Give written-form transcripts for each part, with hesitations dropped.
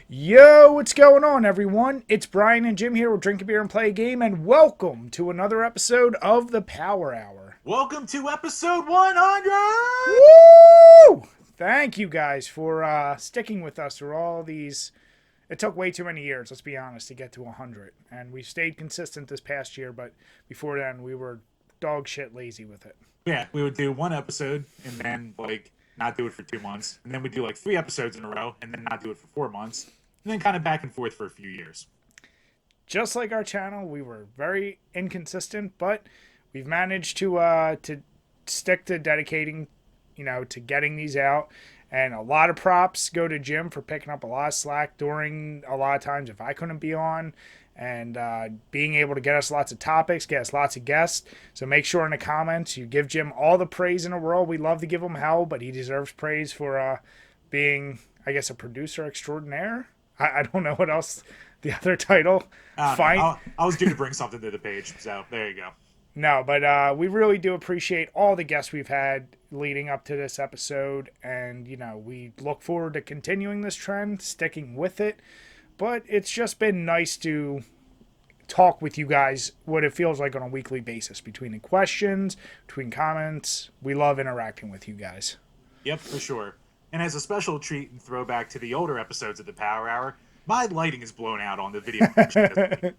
Yo, what's going on, everyone? It's Brian and Jim here. We'll drink a beer and play a game, and welcome to another episode of the Power Hour. Welcome to episode 100! Woo! Thank you guys for sticking with us through all these. It took way too many years, let's be honest, to get to 100. And we stayed consistent this past year, but before then, we were dog shit lazy with it. Yeah, we would do one episode and then, not do it for 2 months. And then we'd do, 3 episodes in a row and then not do it for 4 months. And then kind of back and forth for a few years. Just like our channel, we were very inconsistent, but we've managed to stick to dedicating, to getting these out. And a lot of props go to Jim for picking up a lot of slack during a lot of times if I couldn't be on, and being able to get us lots of topics, get us lots of guests. So make sure in the comments you give Jim all the praise in the world. We love to give him hell, but he deserves praise for being, I guess, a producer extraordinaire. I don't know what else the other title. I was due to bring something to the page, so there you go. No, but we really do appreciate all the guests we've had leading up to this episode. And, we look forward to continuing this trend, sticking with it. But it's just been nice to talk with you guys what it feels like on a weekly basis, between the questions, between comments. We love interacting with you guys. Yep, for sure. And as a special treat and throwback to the older episodes of the Power Hour, my lighting is blown out on the video.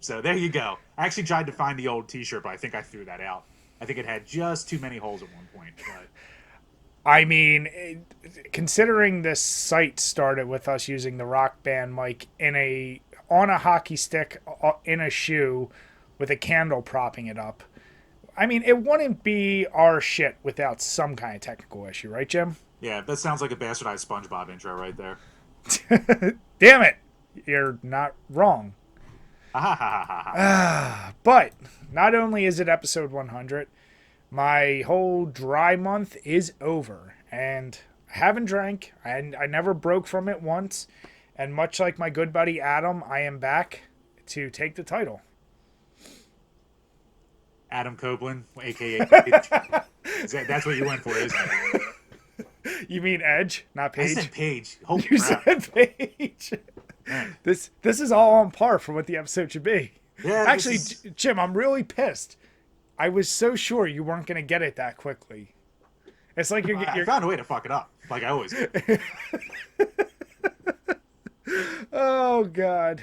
So there you go. I actually tried to find the old t-shirt, but I think I threw that out. I think it had just too many holes at one point. But... I mean, considering this site started with us using the Rock Band mic on a hockey stick in a shoe with a candle propping it up, I mean, it wouldn't be our shit without some kind of technical issue, right, Jim? Yeah, that sounds like a bastardized SpongeBob intro right there. Damn it! You're not wrong. But not only is it episode 100, my whole dry month is over, and I haven't drank. I never broke from it once, and much like my good buddy Adam, I am back to take the title. Adam Copeland, a.k.a. Page. That's what you went for, isn't it? You mean Edge, not Page? I said Page. Holy you crap. said Page. Man. This is all on par for what the episode should be. Yeah, actually, Jim, I'm really pissed. I was so sure you weren't going to get it that quickly. It's like you're... I found a way to fuck it up, like I always do. Oh, God.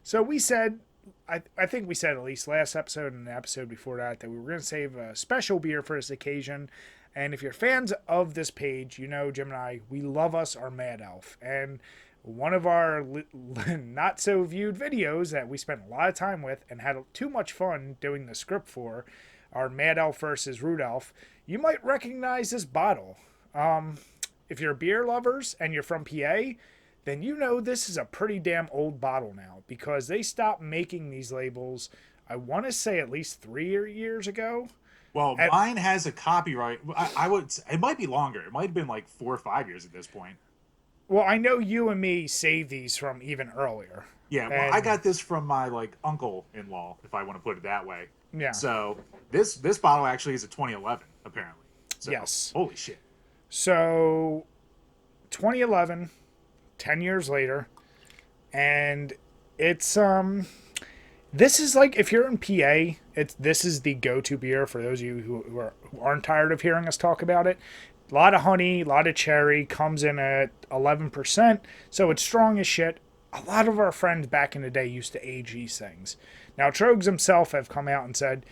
So we said... I think we said at least last episode and the episode before that we were going to save a special beer for this occasion. And if you're fans of this page, Jim and I, we love us our Mad Elf. And one of our not so viewed videos that we spent a lot of time with and had too much fun doing the script for, our Mad Elf versus Rudolph, you might recognize this bottle. If you're beer lovers and you're from PA, then this is a pretty damn old bottle now, because they stopped making these labels, I want to say at least 3 years ago. Well, mine has a copyright. It might be longer. It might have been like 4 or 5 years at this point. Well, I know you and me saved these from even earlier. Yeah, well, I got this from my uncle-in-law, if I want to put it that way. Yeah. So this bottle actually is a 2011, apparently. So, yes. Holy shit. So 2011, 10 years later, and it's this is like, if you're in PA, this is the go-to beer for those of you who aren't tired of hearing us talk about it. A lot of honey, a lot of cherry, comes in at 11%, so it's strong as shit. A lot of our friends back in the day used to age these things. Now, Trogs himself have come out and said,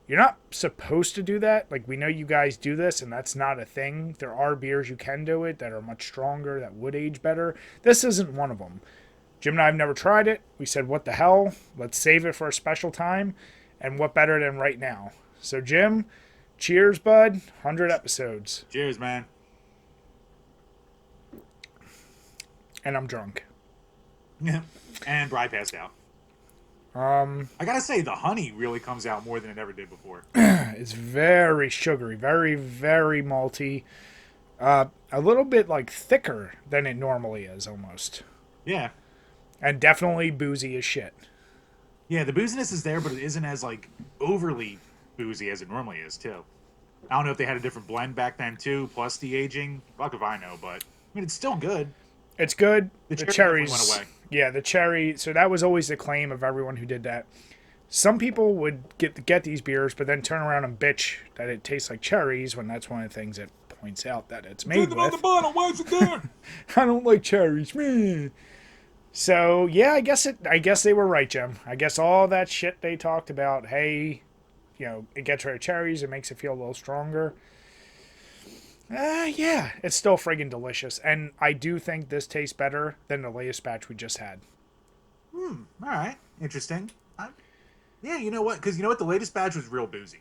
you're not supposed to do that. Like, we know you guys do this, and that's not a thing. There are beers you can do it that are much stronger, that would age better. This isn't one of them. Jim and I have never tried it. We said, what the hell? Let's save it for a special time. And what better than right now? So, Jim, cheers, bud. 100 episodes. Cheers, man. And I'm drunk. Yeah. And Bri passed out. I gotta say, the honey really comes out more than it ever did before. It's very sugary, very, very malty. A little bit thicker than it normally is, almost. Yeah. And definitely boozy as shit. Yeah, the booziness is there, but it isn't as overly boozy as it normally is too. I don't know if they had a different blend back then too, plus the aging. Fuck if I know, but I mean it's still good. It's good. The The cherry definitely went cherries, away. yeah, the cherry. So that was always the claim of everyone who did that. Some people would get these beers, but then turn around and bitch that it tastes like cherries when that's one of the things it points out that it's made Drinking on the with. bottle, why is it there? I don't like cherries, man. So yeah, I guess they were right, Jim. I guess all that shit they talked about. Hey, it gets rid of cherries. It makes it feel a little stronger. Yeah, it's still friggin' delicious, and I do think this tastes better than the latest batch we just had. All right, interesting. Yeah, you know what? Because you know what, the latest batch was real boozy.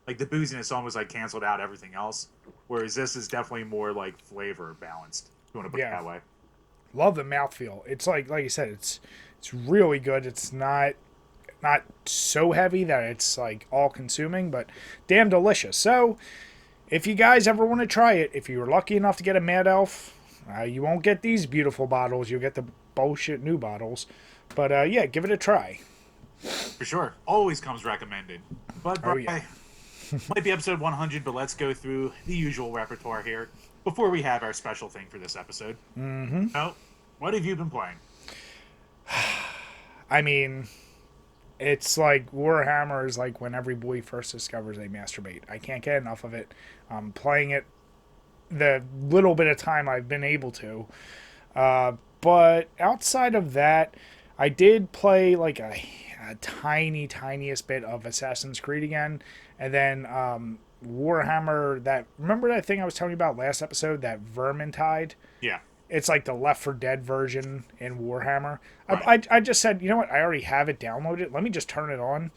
Like the booziness almost like canceled out everything else. Whereas this is definitely more like flavor balanced. If you want to put it Yeah, that way. love the mouthfeel. It's like you said, it's really good. It's not so heavy that it's like all consuming, but damn delicious. So if you guys ever want to try it, if you were lucky enough to get a Mad Elf, you won't get these beautiful bottles. You'll get the bullshit new bottles. But yeah, give it a try. For sure. Always comes recommended. But Oh yeah. might be episode 100, but let's go through the usual repertoire here before we have our special thing for this episode. Mm-hmm. So, what have you been playing? I mean, it's like Warhammer is like when every boy first discovers they masturbate. I can't get enough of it. I'm playing it the little bit of time I've been able to. But outside of that, I did play like a tiniest bit of Assassin's Creed again. And then Warhammer, remember that thing I was telling you about last episode, that Vermintide? Yeah. It's like the Left 4 Dead version in Warhammer. Right. I just said, you know what? I already have it downloaded. Let me just turn it on.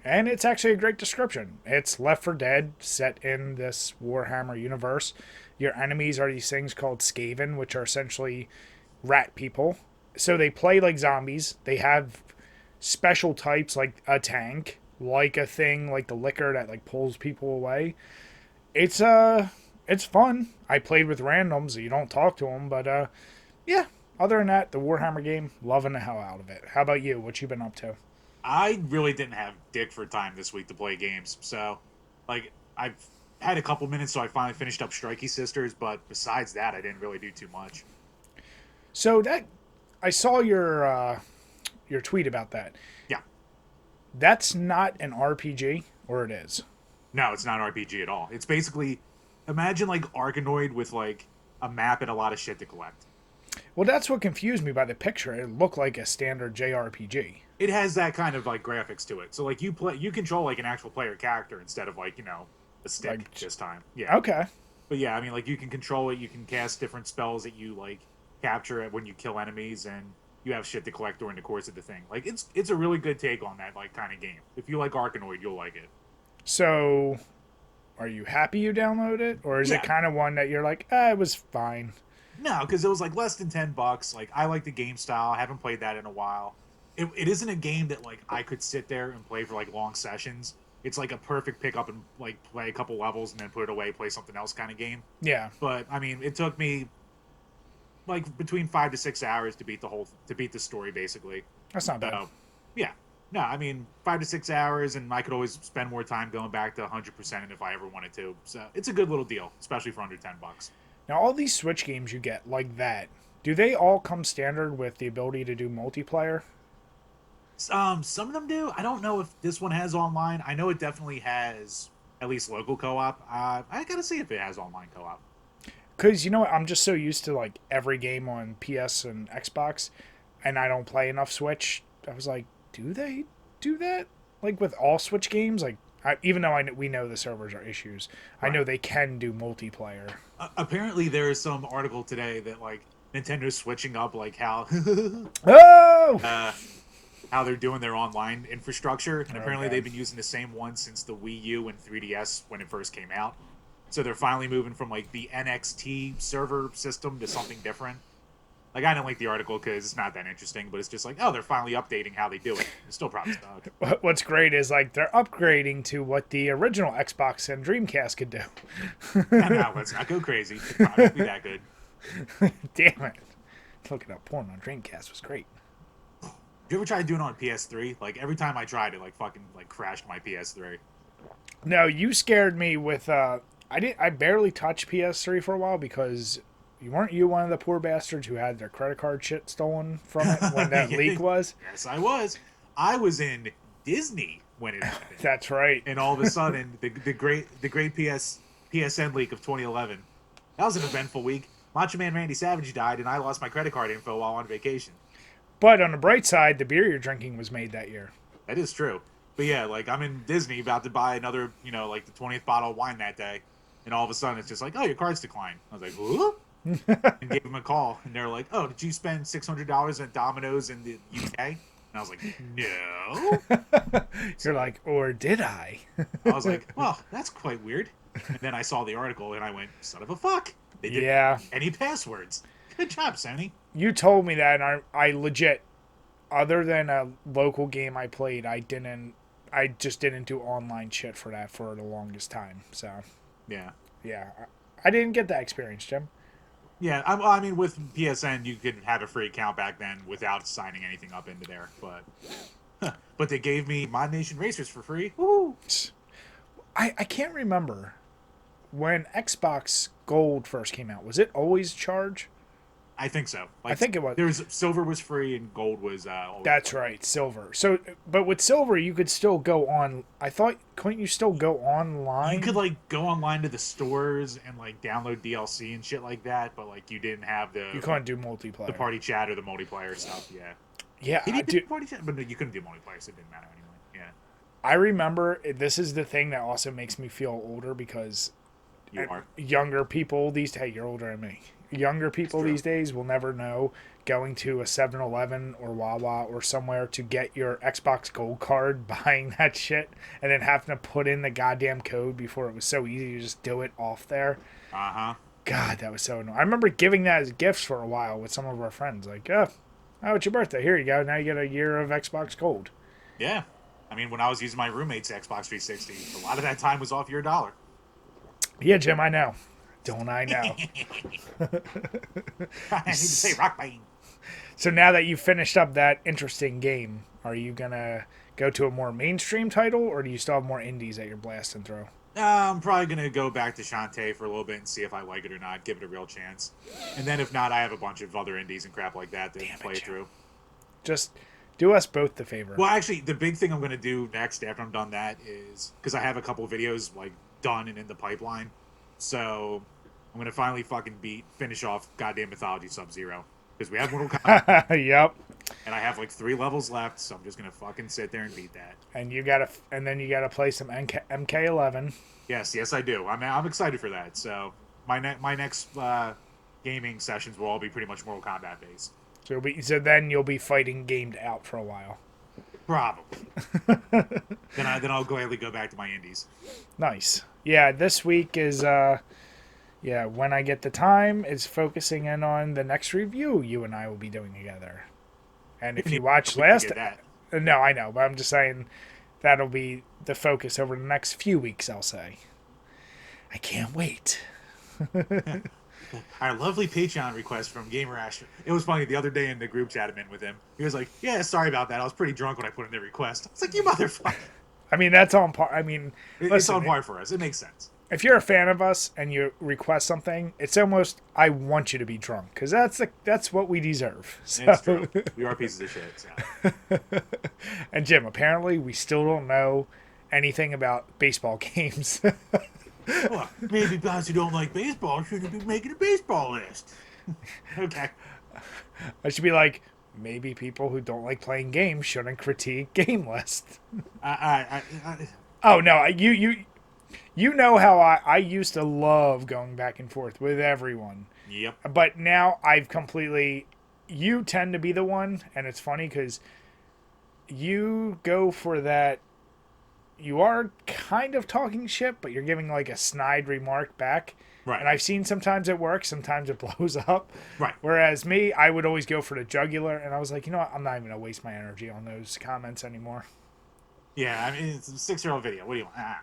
And it's actually a great description. It's Left 4 Dead set in this Warhammer universe. Your enemies are these things called Skaven, which are essentially rat people. So they play like zombies. They have special types like a tank, like a thing like the liquor that like pulls people away. It's it's fun. I played with randoms, so you don't talk to them, but yeah. Other than that, the Warhammer game, loving the hell out of it. How about you? What you been up to? I really didn't have dick for time this week to play games. So, like, I've had a couple minutes, so I finally finished up Strikey Sisters, but besides that, I didn't really do too much. So that I saw your tweet about that. Yeah. That's not an RPG, or it is? No, it's not an RPG at all. It's basically, imagine, like, Arkanoid with, like, a map and a lot of shit to collect. Well, that's what confused me by the picture. It looked like a standard JRPG. It has that kind of, like, graphics to it. So, like, you control, like, an actual player character instead of, like, a stick Like, this time. Yeah. Okay. But yeah, I mean, like, you can control it. You can cast different spells that you, like, capture it when you kill enemies, and you have shit to collect during the course of the thing. Like, it's a really good take on that, like, kind of game. If you like Arkanoid, you'll like it. So, are you happy you downloaded it, or is it Yeah. kind of one that you're like, it was fine? No, because it was, like, less than $10. Like, I like the game style. I haven't played that in a while. It isn't a game that, like, I could sit there and play for, like, long sessions. It's, like, a perfect pick up and, like, play a couple levels and then put it away, play something else kind of game. Yeah, But, I mean, it took me, like, between 5 to 6 hours to beat the story, basically. that's not bad. Yeah. No, I mean, 5 to 6 hours, and I could always spend more time going back to 100% if I ever wanted to. So it's a good little deal, especially for under $10. Now, all these Switch games you get like that, do they all come standard with the ability to do multiplayer? Some of them do. I don't know if this one has online. I know it definitely has at least local co-op. I gotta see if it has online co-op. Because, you know what, I'm just so used to like every game on PS and Xbox, and I don't play enough Switch. I was like, do they do that? Like with all Switch games? Like, even though we know the servers are issues, I know they can do multiplayer. Apparently, there is some article today that like Nintendo's switching up like how Oh! how they're doing their online infrastructure, and apparently Okay. they've been using the same one since the Wii U and 3DS when it first came out. So they're finally moving from like the NXT server system to something different. Like, I didn't like the article because it's not that interesting, but it's just like, oh, they're finally updating how they do it. It's still probably stuck. What's great is like they're upgrading to what the original Xbox and Dreamcast could do. Now, let's not go crazy. It's probably not be that good. Damn it. Looking up porn on Dreamcast was great. Did you ever try doing it on PS3? Like, every time I tried it, like, fucking, like, crashed my PS3. No, you scared me with I barely touched PS3 for a while because weren't you one of the poor bastards who had their credit card shit stolen from it when that leak was? Yes, I was. I was in Disney when it happened, That's right. and all of a sudden, the great PSN leak of 2011. That was an eventful week. Macho Man Randy Savage died, and I lost my credit card info while on vacation. But on the bright side, the beer you're drinking was made that year. That is true. But yeah, like I'm in Disney about to buy another, like the 20th bottle of wine that day, and all of a sudden it's just like, oh, your card's declined. I was like, who? And gave them a call, and they're like, oh, did you spend $600 at Domino's in the UK? And I was like, no. You're like, or did I? I was like, well, that's quite weird. And then I saw the article, and I went, son of a fuck. They didn't have any passwords. Good job, Sony. You told me that, and I legit, other than a local game I played, I just didn't do online shit for that for the longest time. So, yeah, I didn't get that experience, Jim. Yeah, I mean, with PSN, you could have a free account back then without signing anything up into there. But they gave me Mod Nation Racers for free. Woo! I can't remember when Xbox Gold first came out. Was it always charge? I think so. I think it was. There's silver was free and gold was. That's right, silver. So, but with silver, you could still go on. I thought, couldn't you still go online? You could go online to the stores and download DLC and shit like that, but you didn't have the. You couldn't do multiplayer. The party chat or the multiplayer stuff. Yeah. Yeah, I do party chat, but you couldn't do multiplayer, so it didn't matter anyway. Yeah. I remember this is the thing that also makes me feel older because you are younger people these days. Hey, you're older than me. Younger people these days will never know going to a 7-Eleven or Wawa or somewhere to get your Xbox Gold card, buying that shit, and then having to put in the goddamn code before it was so easy to just do it off there. Uh-huh. God, that was so annoying. I remember giving that as gifts for a while with some of our friends. Like, oh, it's your birthday. Here you go. Now you get a year of Xbox Gold. Yeah. I mean, when I was using my roommate's Xbox 360, a lot of that time was off your $1. Yeah, Jim, I know. Don't I know? I need to say rock bang. So now that you've finished up that interesting game, are you going to go to a more mainstream title, or do you still have more indies that you're blasting through? I'm probably going to go back to Shantae for a little bit and see if I like it or not, give it a real chance. And then if not, I have a bunch of other indies and crap like that to play through. Just do us both the favor. Well, actually, the big thing I'm going to do next after I'm done that is, because I have a couple of videos done and in the pipeline, so I'm going to finally finish off goddamn Mythology Sub-Zero. Because we have Mortal Kombat. Yep. And I have 3 levels left, so I'm just going to fucking sit there and beat that. And then you gotta play some MK11. Yes, I do. I'm excited for that. So my next gaming sessions will all be pretty much Mortal Kombat based. So then you'll be fighting gamed out for a while. Probably. then I'll gladly go back to my indies. Nice. Yeah, this week is when I get the time, is focusing in on the next review you and I will be doing together. And if you watch last, no, I know, but I'm just saying that'll be the focus over the next few weeks. I'll say. I can't wait. Our lovely Patreon request from Gamer Ash. It was funny the other day in the group chat I'm in with him. He was like, "Yeah, sorry about that. I was pretty drunk when I put in the request." It's like, you motherfucker. I mean, that's on par. I mean, it's on par for us. It makes sense. If you're a fan of us and you request something, it's almost I want you to be drunk because that's what we deserve. So. It's true. We are pieces of shit. So. And Jim, apparently, we still don't know anything about baseball games. Well, maybe guys who don't like baseball shouldn't be making a baseball list. Okay. I should be like, maybe people who don't like playing games shouldn't critique game lists. Oh no, you know how I used to love going back and forth with everyone. Yep. But now I've you tend to be the one, and it's funny because you go for that. You are kind of talking shit, but you're giving a snide remark back. Right. And I've seen sometimes it works, sometimes it blows up. Right. Whereas me, I would always go for the jugular, and I was like, you know what? I'm not even going to waste my energy on those comments anymore. Yeah, I mean, it's a 6-year-old video. What do you want?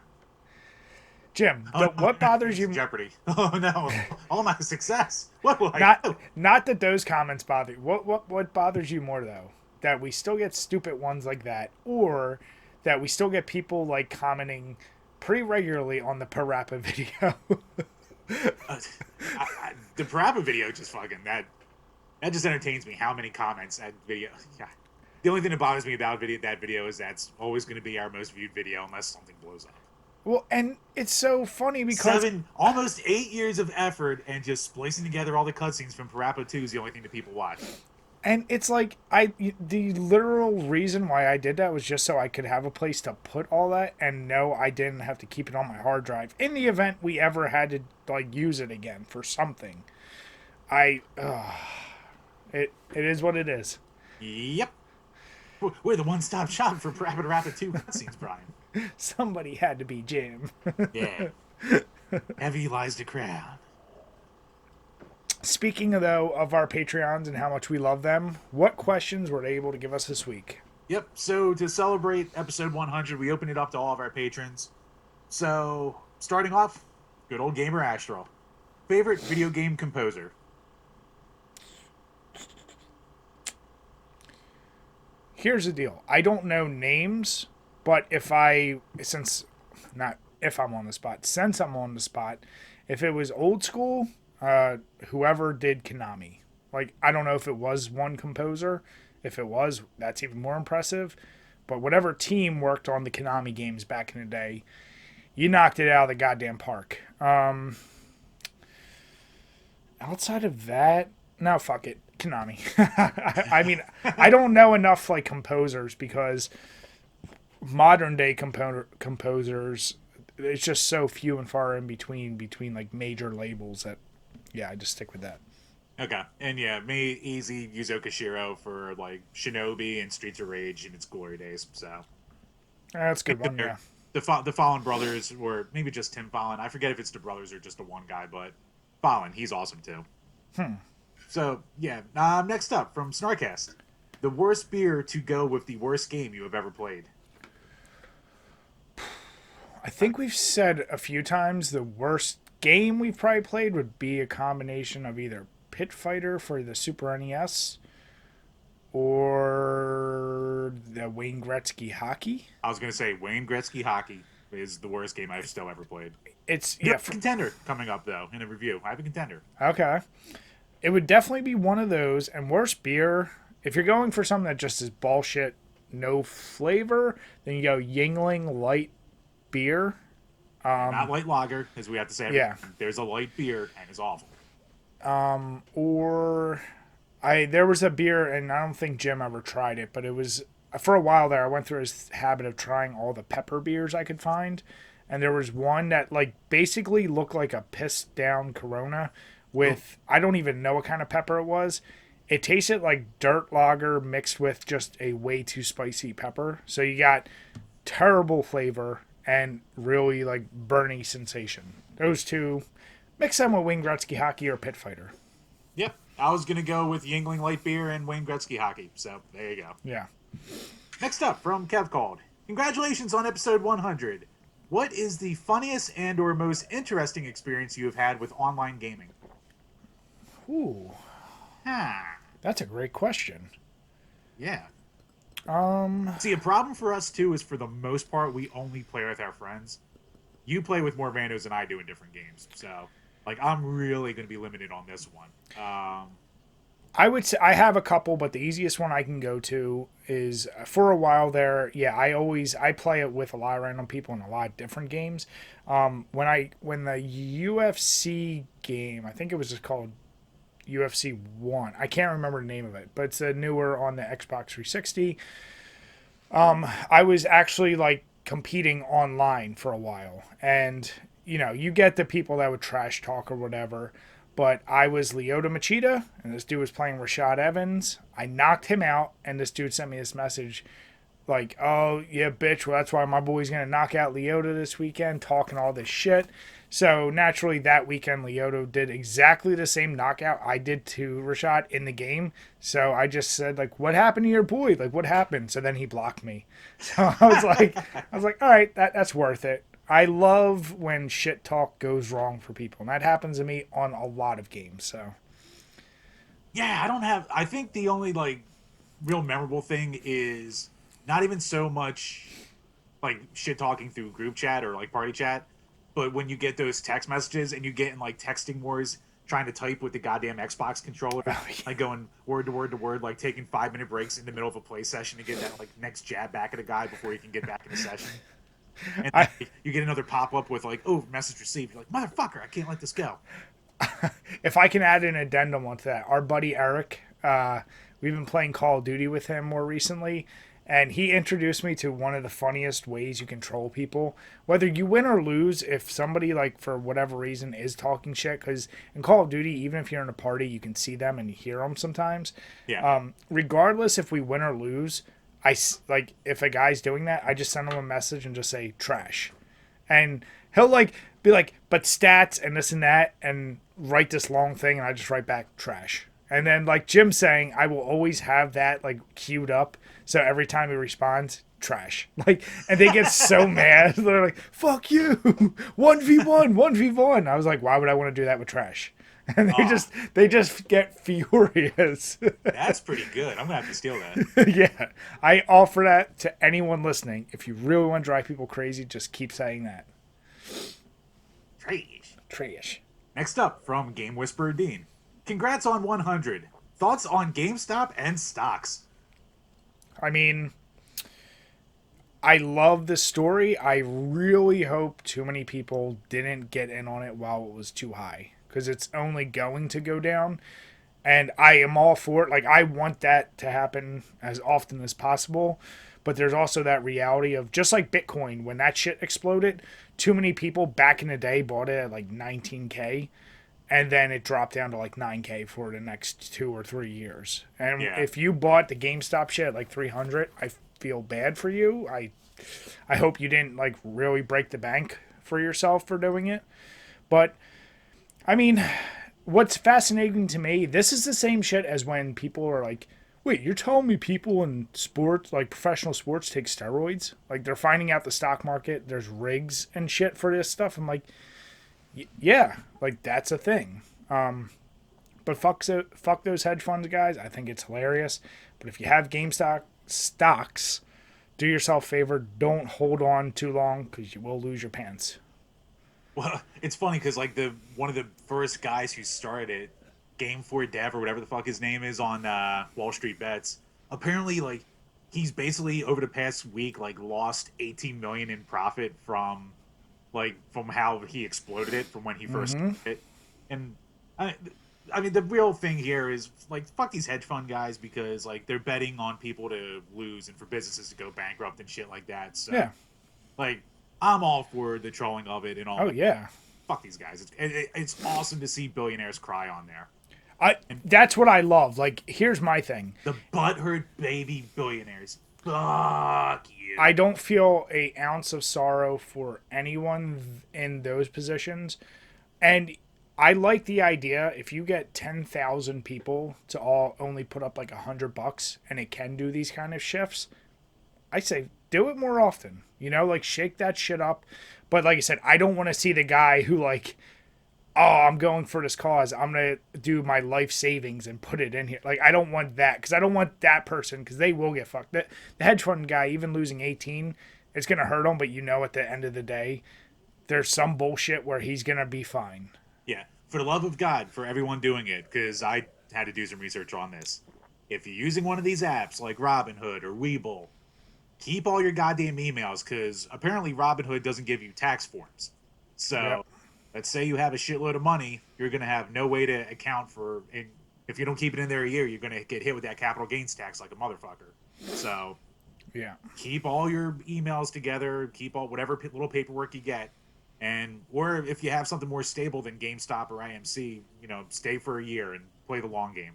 Jim, what bothers you? Jeopardy. Oh, no. All my success. What will I do? Not that those comments bother you. What bothers you more, though? That we still get stupid ones like that, or that we still get people commenting pretty regularly on the Parappa video. Uh, the Parappa video just fucking that just entertains me. How many comments that video? Yeah. The only thing that bothers me about that video is that's always going to be our most viewed video unless something blows up. Well, and it's so funny because Almost 8 years of effort and just splicing together all the cutscenes from Parappa 2 is the only thing that people watch. and it's like the literal reason why I did that was just so I could have a place to put all that and know I didn't have to keep it on my hard drive in the event we ever had to like use it again for something. It is what it is. Yep. We're the one-stop shop for Parappa 2 cutscenes, Brian. Somebody had to be Jim. Yeah. Heavy lies the crown. Speaking though of our Patreons and how much we love them, what questions were they able to give us this week? Yep. So to celebrate episode 100, we opened it up to all of our patrons. So starting off, good old gamer Astral. Favorite video game composer? Here's the deal. I don't know names, but since I'm on the spot, if it was old school, whoever did Konami. Like, I don't know if it was one composer. If it was, that's even more impressive. But whatever team worked on the Konami games back in the day, you knocked it out of the goddamn park. Outside of that, no, fuck it. Konami. I mean, I don't know enough like composers because modern day composers, it's just so few and far in between like major labels that, yeah, I just stick with that. Okay. And yeah, me, easy, Yuzo Koshiro for like Shinobi and Streets of Rage in its glory days. So That's a good one, yeah. The Fallon brothers, or maybe just Tim Fallon. I forget if it's the brothers or just the one guy, but Fallon, he's awesome too. So, yeah. Next up, from Snarkast. The worst beer to go with the worst game you have ever played. I think we've said a few times the worst game we've probably played would be a combination of either Pit Fighter for the Super NES or the Wayne Gretzky Hockey. I was going to say Wayne Gretzky Hockey is the worst game I've still ever played. It's contender coming up though in a review. I have a contender. Okay. It would definitely be one of those. And worst beer, if you're going for something that just is bullshit, no flavor, then you go Yingling Light Beer. Not light lager, as we have to say. Yeah. There's a light beer and it's awful. There was a beer, and I don't think Jim ever tried it, but it was for a while there. I went through his habit of trying all the pepper beers I could find, and there was one that like basically looked like a pissed down Corona with I don't even know what kind of pepper it was. It tasted like dirt lager mixed with just a way too spicy pepper. So you got terrible flavor and really like burning sensation. Those two, mix them with Wayne Gretzky Hockey or Pit Fighter. Yep. I was going to go with Yingling Light Beer and Wayne Gretzky Hockey. So there you go. Yeah. Next up, from Kev Called. Congratulations on episode 100. What is the funniest and or most interesting experience you have had with online gaming? Ooh. That's a great question. Yeah. See, a problem for us too is for the most part we only play with our friends. You play with more randos than I do in different games, so like I'm really going to be limited on this one. I would say I have a couple, but the easiest one I can go to is for a while there. Yeah, I play it with a lot of random people in a lot of different games. When the UFC game, I think it was just called UFC 1. I can't remember the name of it, but it's a newer on the Xbox 360. I was actually like competing online for a while, and you get the people that would trash talk or whatever, but I was Leota Machida and this dude was playing Rashad Evans. I knocked him out, and this dude sent me this message like, oh yeah, bitch, well that's why my boy's gonna knock out Leota this weekend, talking all this shit. So naturally that weekend Leota did exactly the same knockout I did to Rashad in the game. So I just said like, what happened to your boy? Like what happened? So then he blocked me. So I was like, all right, that's worth it. I love when shit talk goes wrong for people, and that happens to me on a lot of games. So yeah, I think the only like real memorable thing is not even so much like shit talking through group chat or like party chat. But when you get those text messages and you get in like texting wars trying to type with the goddamn Xbox controller, Oh, like going word to word to word, like taking 5 minute breaks in the middle of a play session to get that like next jab back at a guy before you can get back into session. And then I like, you get another pop up with like, "Oh, message received." You're like, "Motherfucker, I can't let this go." if I can add an addendum onto that, our buddy Eric, we've been playing Call of Duty with him more recently, and he introduced me to one of the funniest ways you can troll people. Whether you win or lose, if somebody, like, for whatever reason is talking shit, because in Call of Duty, even if you're in a party, you can see them and hear them sometimes. Yeah. Regardless if we win or lose, like, if a guy's doing that, I just send him a message and just say trash, and he'll like be like, but stats and this and that, and write this long thing, and I just write back trash. And then, like Jim's saying, I will always have that like queued up, so every time he responds, trash. Like, and they get so mad. They're like, "Fuck you, 1v1, 1v1." I was like, why would I want to do that with trash? And they just get furious. That's pretty good. I'm gonna have to steal that. Yeah, I offer that to anyone listening. If you really want to drive people crazy, just keep saying that. Trash. Trash. Next up from Game Whisperer Dean. Congrats on 100. Thoughts on GameStop and stocks? I mean, I love the story. I really hope too many people didn't get in on it while it was too high, because it's only going to go down. And I am all for it. Like, I want that to happen as often as possible. But there's also that reality of, just like Bitcoin, when that shit exploded, too many people back in the day bought it at like 19K. And then it dropped down to like 9K for the next 2 or 3 years. And if you bought the GameStop shit at like 300, I feel bad for you. I hope you didn't like really break the bank for yourself for doing it. But I mean, what's fascinating to me, this is the same shit as when people are like, wait, you're telling me people in sports, like professional sports, take steroids? Like, they're finding out the stock market, there's rigs and shit for this stuff. I'm like, yeah, like, that's a thing. But fuck those hedge funds guys. I think it's hilarious. But if you have GameStop stocks, do yourself a favor. Don't hold on too long, because you will lose your pants. Well, it's funny because like one of the first guys who started it, Game for Dev or whatever the fuck his name is on Wall Street Bets, apparently like he's basically over the past week like lost 18 million in profit from how he exploded it from when he first started it. And I mean the real thing here is like fuck these hedge fund guys, because like they're betting on people to lose and for businesses to go bankrupt and shit like that. So Yeah. like I'm all for the trolling of it and all. Oh, yeah. Fuck these guys. It's awesome to see billionaires cry on there. That's what I love. Like, here's my thing. The butthurt baby billionaires. Fuck you. I don't feel an ounce of sorrow for anyone in those positions. And I like the idea, if you get 10,000 people to all only put up like $100 and it can do these kind of shifts, I say do it more often. You know, like, shake that shit up. But like I said, I don't want to see the guy who like, oh, I'm going for this cause, I'm going to do my life savings and put it in here. Like, I don't want that, because I don't want that person, because they will get fucked. The hedge fund guy, even losing 18, it's going to hurt him, but you know at the end of the day, there's some bullshit where he's going to be fine. Yeah. For the love of God, for everyone doing it, because I had to do some research on this. If you're using one of these apps like Robinhood or Webull, keep all your goddamn emails, because apparently Robinhood doesn't give you tax forms. So Yep. let's say you have a shitload of money, you're going to have no way to account for it. If you don't keep it in there a year, you're going to get hit with that capital gains tax like a motherfucker. So Yeah. keep all your emails together, keep all whatever little paperwork you get. Or if you have something more stable than GameStop or IMC, you know, stay for a year and play the long game.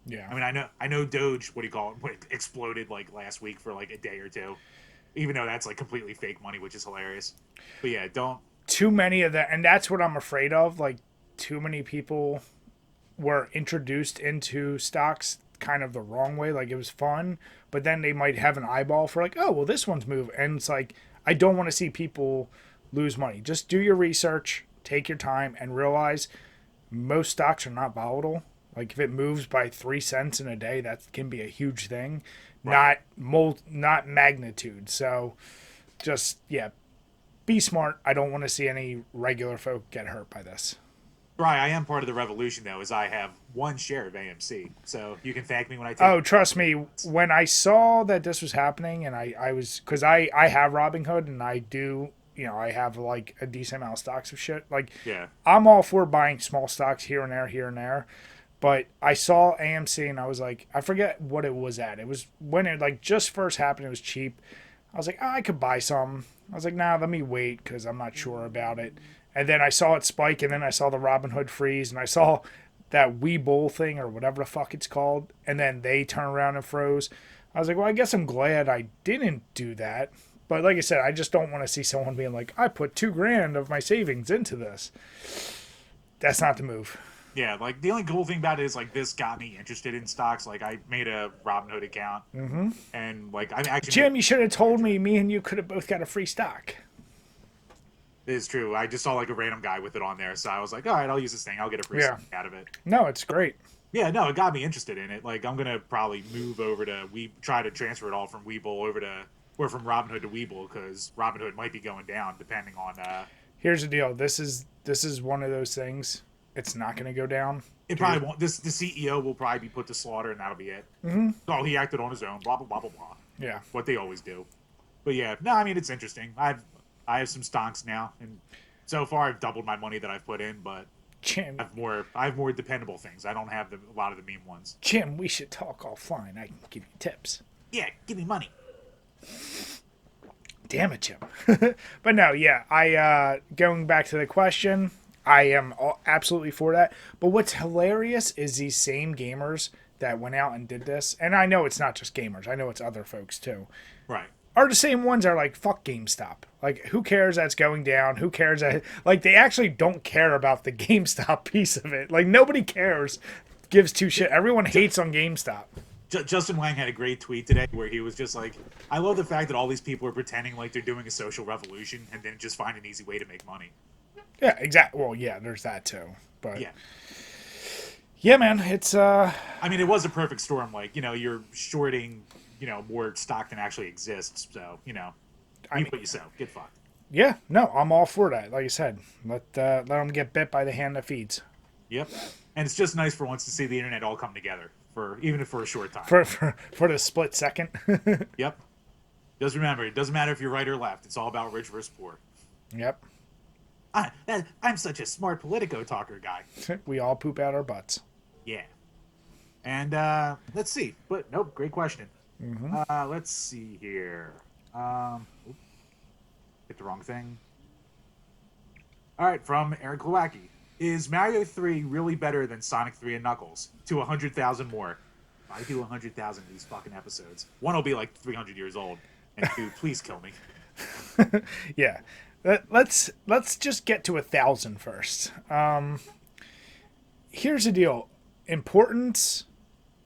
Yeah. I mean, I know Doge, what do you call it, exploded like last week for like a day or two, even though that's like completely fake money, which is hilarious. But yeah, don't. Too many of that, and that's what I'm afraid of. Like, too many people were introduced into stocks kind of the wrong way. Like, it was fun, but then they might have an eyeball for like, oh, well, this one's moving. And it's like, I don't want to see people lose money. Just do your research, take your time, and realize most stocks are not volatile. Like, if it moves by 3 cents in a day, that can be a huge thing. Right. Not magnitude. So just, yeah, be smart. I don't want to see any regular folk get hurt by this. Right, I am part of the revolution though, as I have one share of AMC. So you can thank me when I take. Oh, trust me, when I saw that this was happening, and I was, because I have Robinhood, and I do, I have like a decent amount of stocks of shit. Like, Yeah. I'm all for buying small stocks here and there, here and there. But I saw AMC, and I was like, I forget what it was at. It was when it like just first happened. It was cheap. I was like, oh, I could buy some. I was like, nah, let me wait because I'm not sure about it. And then I saw it spike, and then I saw the Robinhood freeze, and I saw that Webull thing or whatever the fuck it's called, and then they turn around and froze. I was like, well, I guess I'm glad I didn't do that. But like I said, I just don't want to see someone being like, I put $2,000 of my savings into this. That's not the move. Yeah, like the only cool thing about it is like this got me interested in stocks. Like I made a Robinhood account, and like I actually. Jim, you should have told me. Me and you could have both got a free stock. It is true. I just saw like a random guy with it on there, so I was like, all right, I'll use this thing. I'll get a free stock out of it. No, it's great. Yeah, no, it got me interested in it. Like I'm gonna probably move over to try to transfer it all from Webull over to or from Robinhood to Webull because Robinhood might be going down depending on. Here's the deal. This is one of those things. It's not going to go down. It probably won't. The CEO will probably be put to slaughter, and that'll be it. Mm-hmm. Oh, he acted on his own. Blah blah blah blah blah. Yeah, what they always do. But yeah, no, I mean it's interesting. I have some stonks now, and so far I've doubled my money that I've put in. But Jim, I have more dependable things. I don't have a lot of the meme ones. Jim, we should talk offline. I can give you tips. Yeah, give me money. Damn it, Jim. But no, yeah, I going back to the question. I am absolutely for that. But what's hilarious is these same gamers that went out and did this, and I know it's not just gamers. I know it's other folks too. Right. Are the same ones that are like, fuck GameStop. Like, who cares that's going down? Who cares that... Like, they actually don't care about the GameStop piece of it. Like, nobody cares. Gives two shit. Everyone hates on GameStop. Justin Wang had a great tweet today where he was just like, I love the fact that all these people are pretending like they're doing a social revolution and then just find an easy way to make money. Yeah, exactly. Well, yeah, there's that too. But yeah, man, it's I mean, it was a perfect storm. Like, you're shorting, more stock than actually exists. So, what you sow. Get fucked. Yeah, no, I'm all for that. Like I said, let them get bit by the hand that feeds. Yep, and it's just nice for once to see the internet all come together even if for a short time. For the split second. Yep. Just remember, it doesn't matter if you're right or left. It's all about rich versus poor. Yep. I'm such a smart Politico talker guy. We all poop out our butts. Yeah. And let's see. But nope, great question. Mm-hmm. Let's see here. Hit the wrong thing. All right, from Eric Glowacki. Is Mario 3 really better than Sonic 3 and Knuckles? To 100,000 more. I do 100,000 of these fucking episodes. One will be like 300 years old. And two, please kill me. Yeah. Let's just get to 1,000 first. Here's the deal. Importance,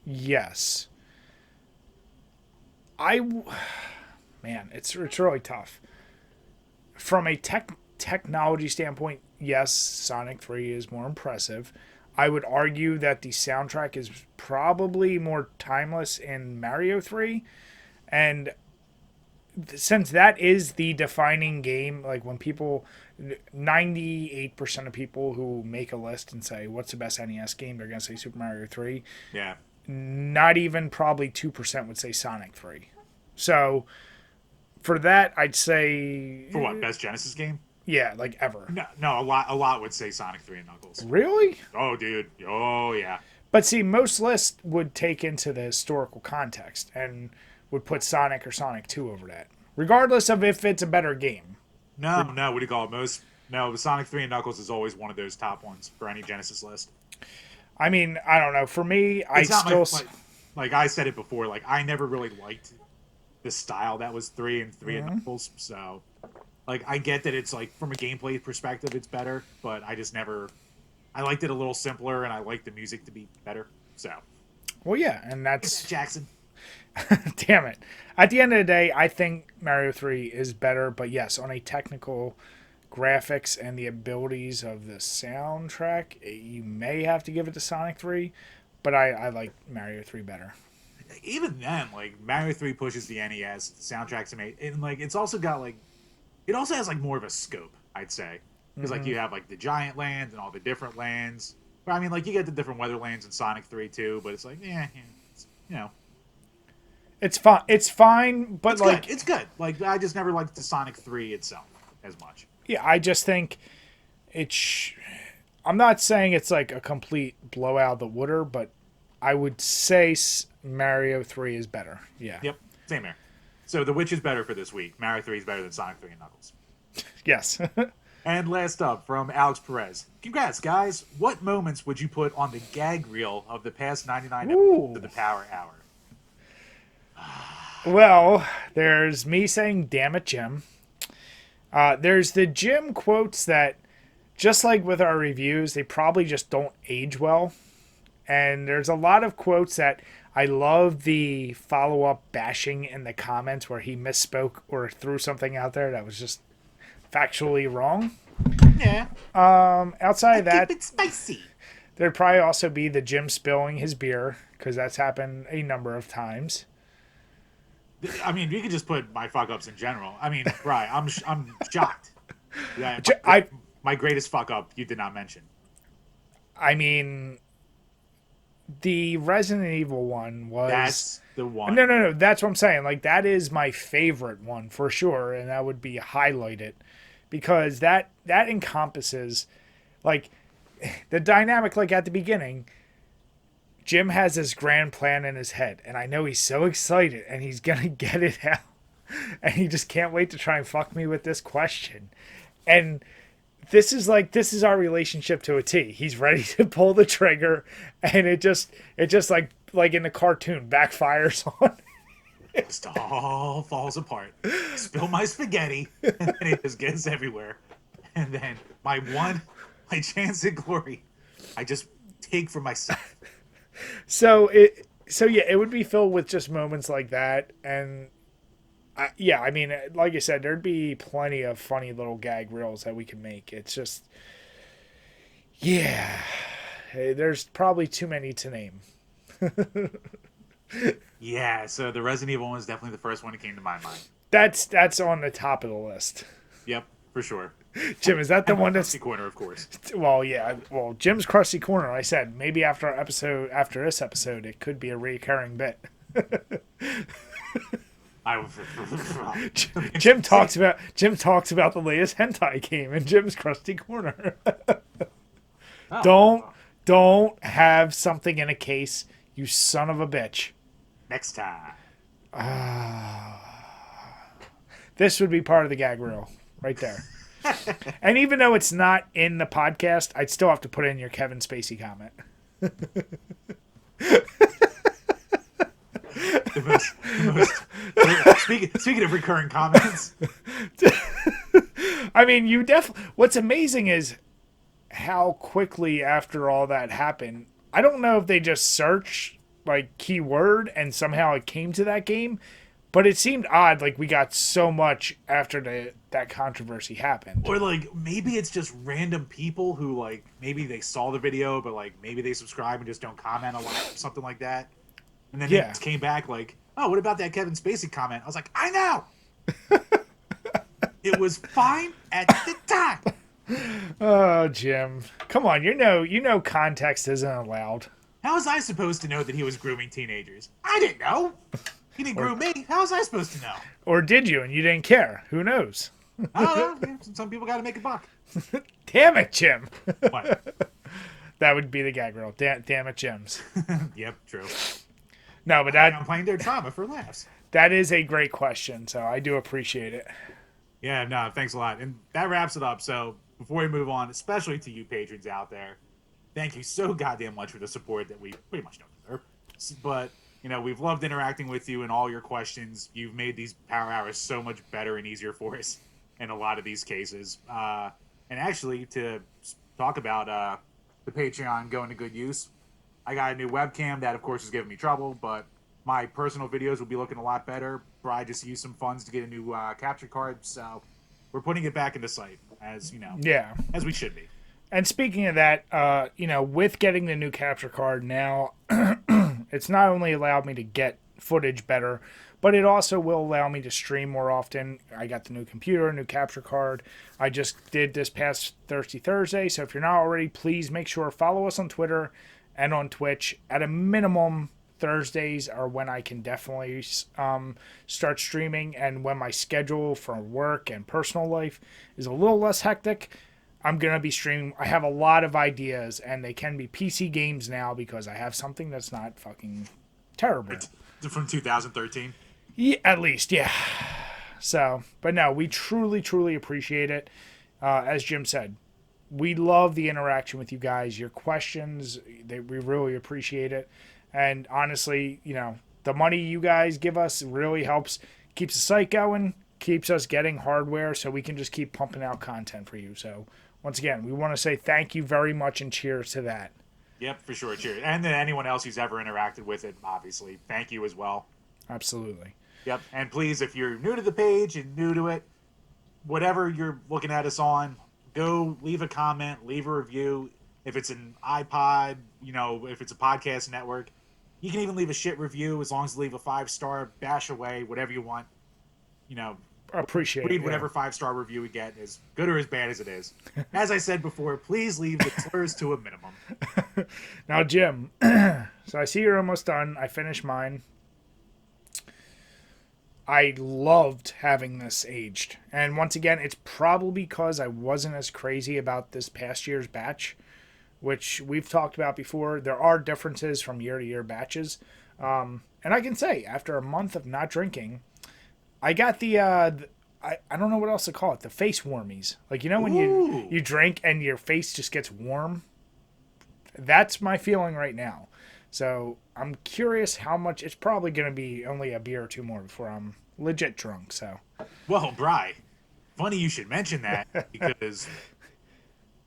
yes. Man, it's really tough. From a technology standpoint, yes, Sonic 3 is more impressive. I would argue that the soundtrack is probably more timeless in Mario 3, and since that is the defining game, like when 98% of people who make a list and say, what's the best NES game, they're going to say Super Mario 3. Yeah. Not even probably 2% would say Sonic 3. So, for that, I'd say... For what, best Genesis game? Yeah, like ever. No, a lot would say Sonic 3 and Knuckles. Really? Oh, dude. Oh, yeah. But see, most lists would take into the historical context and would put Sonic or Sonic 2 over that, regardless of if it's a better game. No, what do you call it? No, Sonic 3 and Knuckles is always one of those top ones for any Genesis list. I mean, I don't know. For me, like I said it before, like I never really liked the style that was 3 and Knuckles, so like I get that it's like from a gameplay perspective it's better, but I liked it a little simpler and I liked the music to be better. So well, yeah, and that's Jackson. Damn it. At the end of the day, I think Mario 3 is better, but yes, on a technical graphics and the abilities of the soundtrack, you may have to give it to Sonic 3, but I like Mario 3 better. Even then, like Mario 3 pushes the NES, the soundtrack's amazing, and like it's also got like It also has like more of a scope, I'd say, because like you have like the giant lands and all the different lands. But I mean, like you get the different weather lands in Sonic 3 too. But it's like, it's, It's fine. It's fine, but it's like, good. It's good. Like I just never liked the Sonic 3 itself as much. yeah, I just think it's. I'm not saying it's like a complete blowout of the water, but I would say Mario 3 is better. Yeah. Yep, same here. So The Witch is better for this week. Mario 3 is better than Sonic 3 and Knuckles. Yes. And last up from Alex Perez. Congrats, guys. What moments would you put on the gag reel of the past 99 episodes of the Power Hour? Well, there's me saying, damn it, Jim. There's the Jim quotes that, just like with our reviews, they probably just don't age well. And there's a lot of quotes that I love the follow-up bashing in the comments where he misspoke or threw something out there that was just factually wrong. Yeah. Outside of that, Keep it spicy. there'd probably also be the Jim spilling his beer, because that's happened a number of times. I mean, you could just put my fuck ups in general. I mean, right? I'm shocked. That my greatest fuck up you did not mention. I mean, the Resident Evil one was... That's the one. No. That's what I'm saying. Like, that is my favorite one for sure, and that would be highlighted, because that encompasses, like, the dynamic. Like at the beginning, Jim has this grand plan in his head, and I know he's so excited, and he's gonna get it out, and he just can't wait to try and fuck me with this question, and this is our relationship to a T. He's ready to pull the trigger, and it just like in the cartoon backfires on. It just all falls apart. Spill my spaghetti, and then it just gets everywhere. And then my chance at glory, I just take for myself. So it would be filled with just moments like that, and I mean, like I said, there'd be plenty of funny little gag reels that we can make. It's just, yeah, there's probably too many to name. Yeah, so the Resident Evil one was definitely the first one that came to my mind. That's on the top of the list. Yep, for sure. Jim, is that the one that's Crusty Corner, of course? Well, yeah. Well, Jim's Crusty Corner. I said maybe after this episode, it could be a recurring bit. Jim talks about the latest hentai game in Jim's Crusty Corner. Oh. Don't have something in a case, you son of a bitch. Next time. This would be part of the gag reel right there. And even though it's not in the podcast, I'd still have to put in your Kevin Spacey comment. Speaking of recurring comments. I mean, what's amazing is how quickly after all that happened, I don't know if they just searched like keyword and somehow it came to that game, but it seemed odd. Like we got so much after that controversy happened. Or like maybe it's just random people who like maybe they saw the video, but like maybe they subscribe and just don't comment a lot, something like that. And then it came back like, oh, what about that Kevin Spacey comment? I was like, I know. It was fine at the time. Oh, Jim, come on! You know, context isn't allowed. How was I supposed to know that he was grooming teenagers? I didn't know. He didn't groom me. How was I supposed to know? Or did you, and you didn't care? Who knows? I don't know. Some people got to make a buck. Damn it, Jim! What? That would be the gag reel. Damn it, Jims. Yep, true. No, but I'm playing their trauma for laughs. That is a great question, so I do appreciate it. Yeah, no, thanks a lot. And that wraps it up. So before we move on, especially to you patrons out there, thank you so goddamn much for the support that we pretty much don't deserve. But, you know, we've loved interacting with you and all your questions. You've made these Power Hours so much better and easier for us in a lot of these cases. And actually, to talk about the Patreon going to good use, I got a new webcam that, of course, is giving me trouble, but my personal videos will be looking a lot better. Brian just used some funds to get a new capture card, so we're putting it back into sight, as you know, as we should be. And speaking of that, you know, with getting the new capture card now, it's not only allowed me to get footage better, but it also will allow me to stream more often. I got the new computer, new capture card. I just did this past Thirsty Thursday, so if you're not already, please make sure follow us on Twitter and on Twitch. At a minimum, Thursdays are when I can definitely start streaming, and when my schedule for work and personal life is a little less hectic, I'm going to be streaming. I have a lot of ideas, and they can be PC games now because I have something that's not fucking terrible. From 2013? Yeah, at least, yeah. So, but no, we truly, truly appreciate it. As Jim said, we love the interaction with you guys. Your questions, we really appreciate it. And honestly, the money you guys give us really helps, keeps the site going, keeps us getting hardware so we can just keep pumping out content for you. So, once again, we want to say thank you very much and cheers to that. Yep, for sure. Cheers. And then anyone else who's ever interacted with it, obviously, thank you as well. Absolutely. Yep. And please, if you're new to the page and new to it, whatever you're looking at us on, go leave a comment, leave a review. If it's an iPod, if it's a podcast network, you can even leave a shit review as long as you leave a 5-star, bash away, whatever you want. Appreciate it. Read whatever 5-star review we get, as good or as bad as it is. As I said before, please leave the slurs to a minimum. Now, Jim, so I see you're almost done. I finished mine. I loved having this aged. And once again, it's probably because I wasn't as crazy about this past year's batch, which we've talked about before. There are differences from year to year batches. And I can say, after a month of not drinking, I got I don't know what else to call it, the face warmies. Like, when you drink and your face just gets warm? That's my feeling right now. So I'm curious how much. It's probably going to be only a beer or two more before I'm legit drunk. So, well, Bri, funny you should mention that because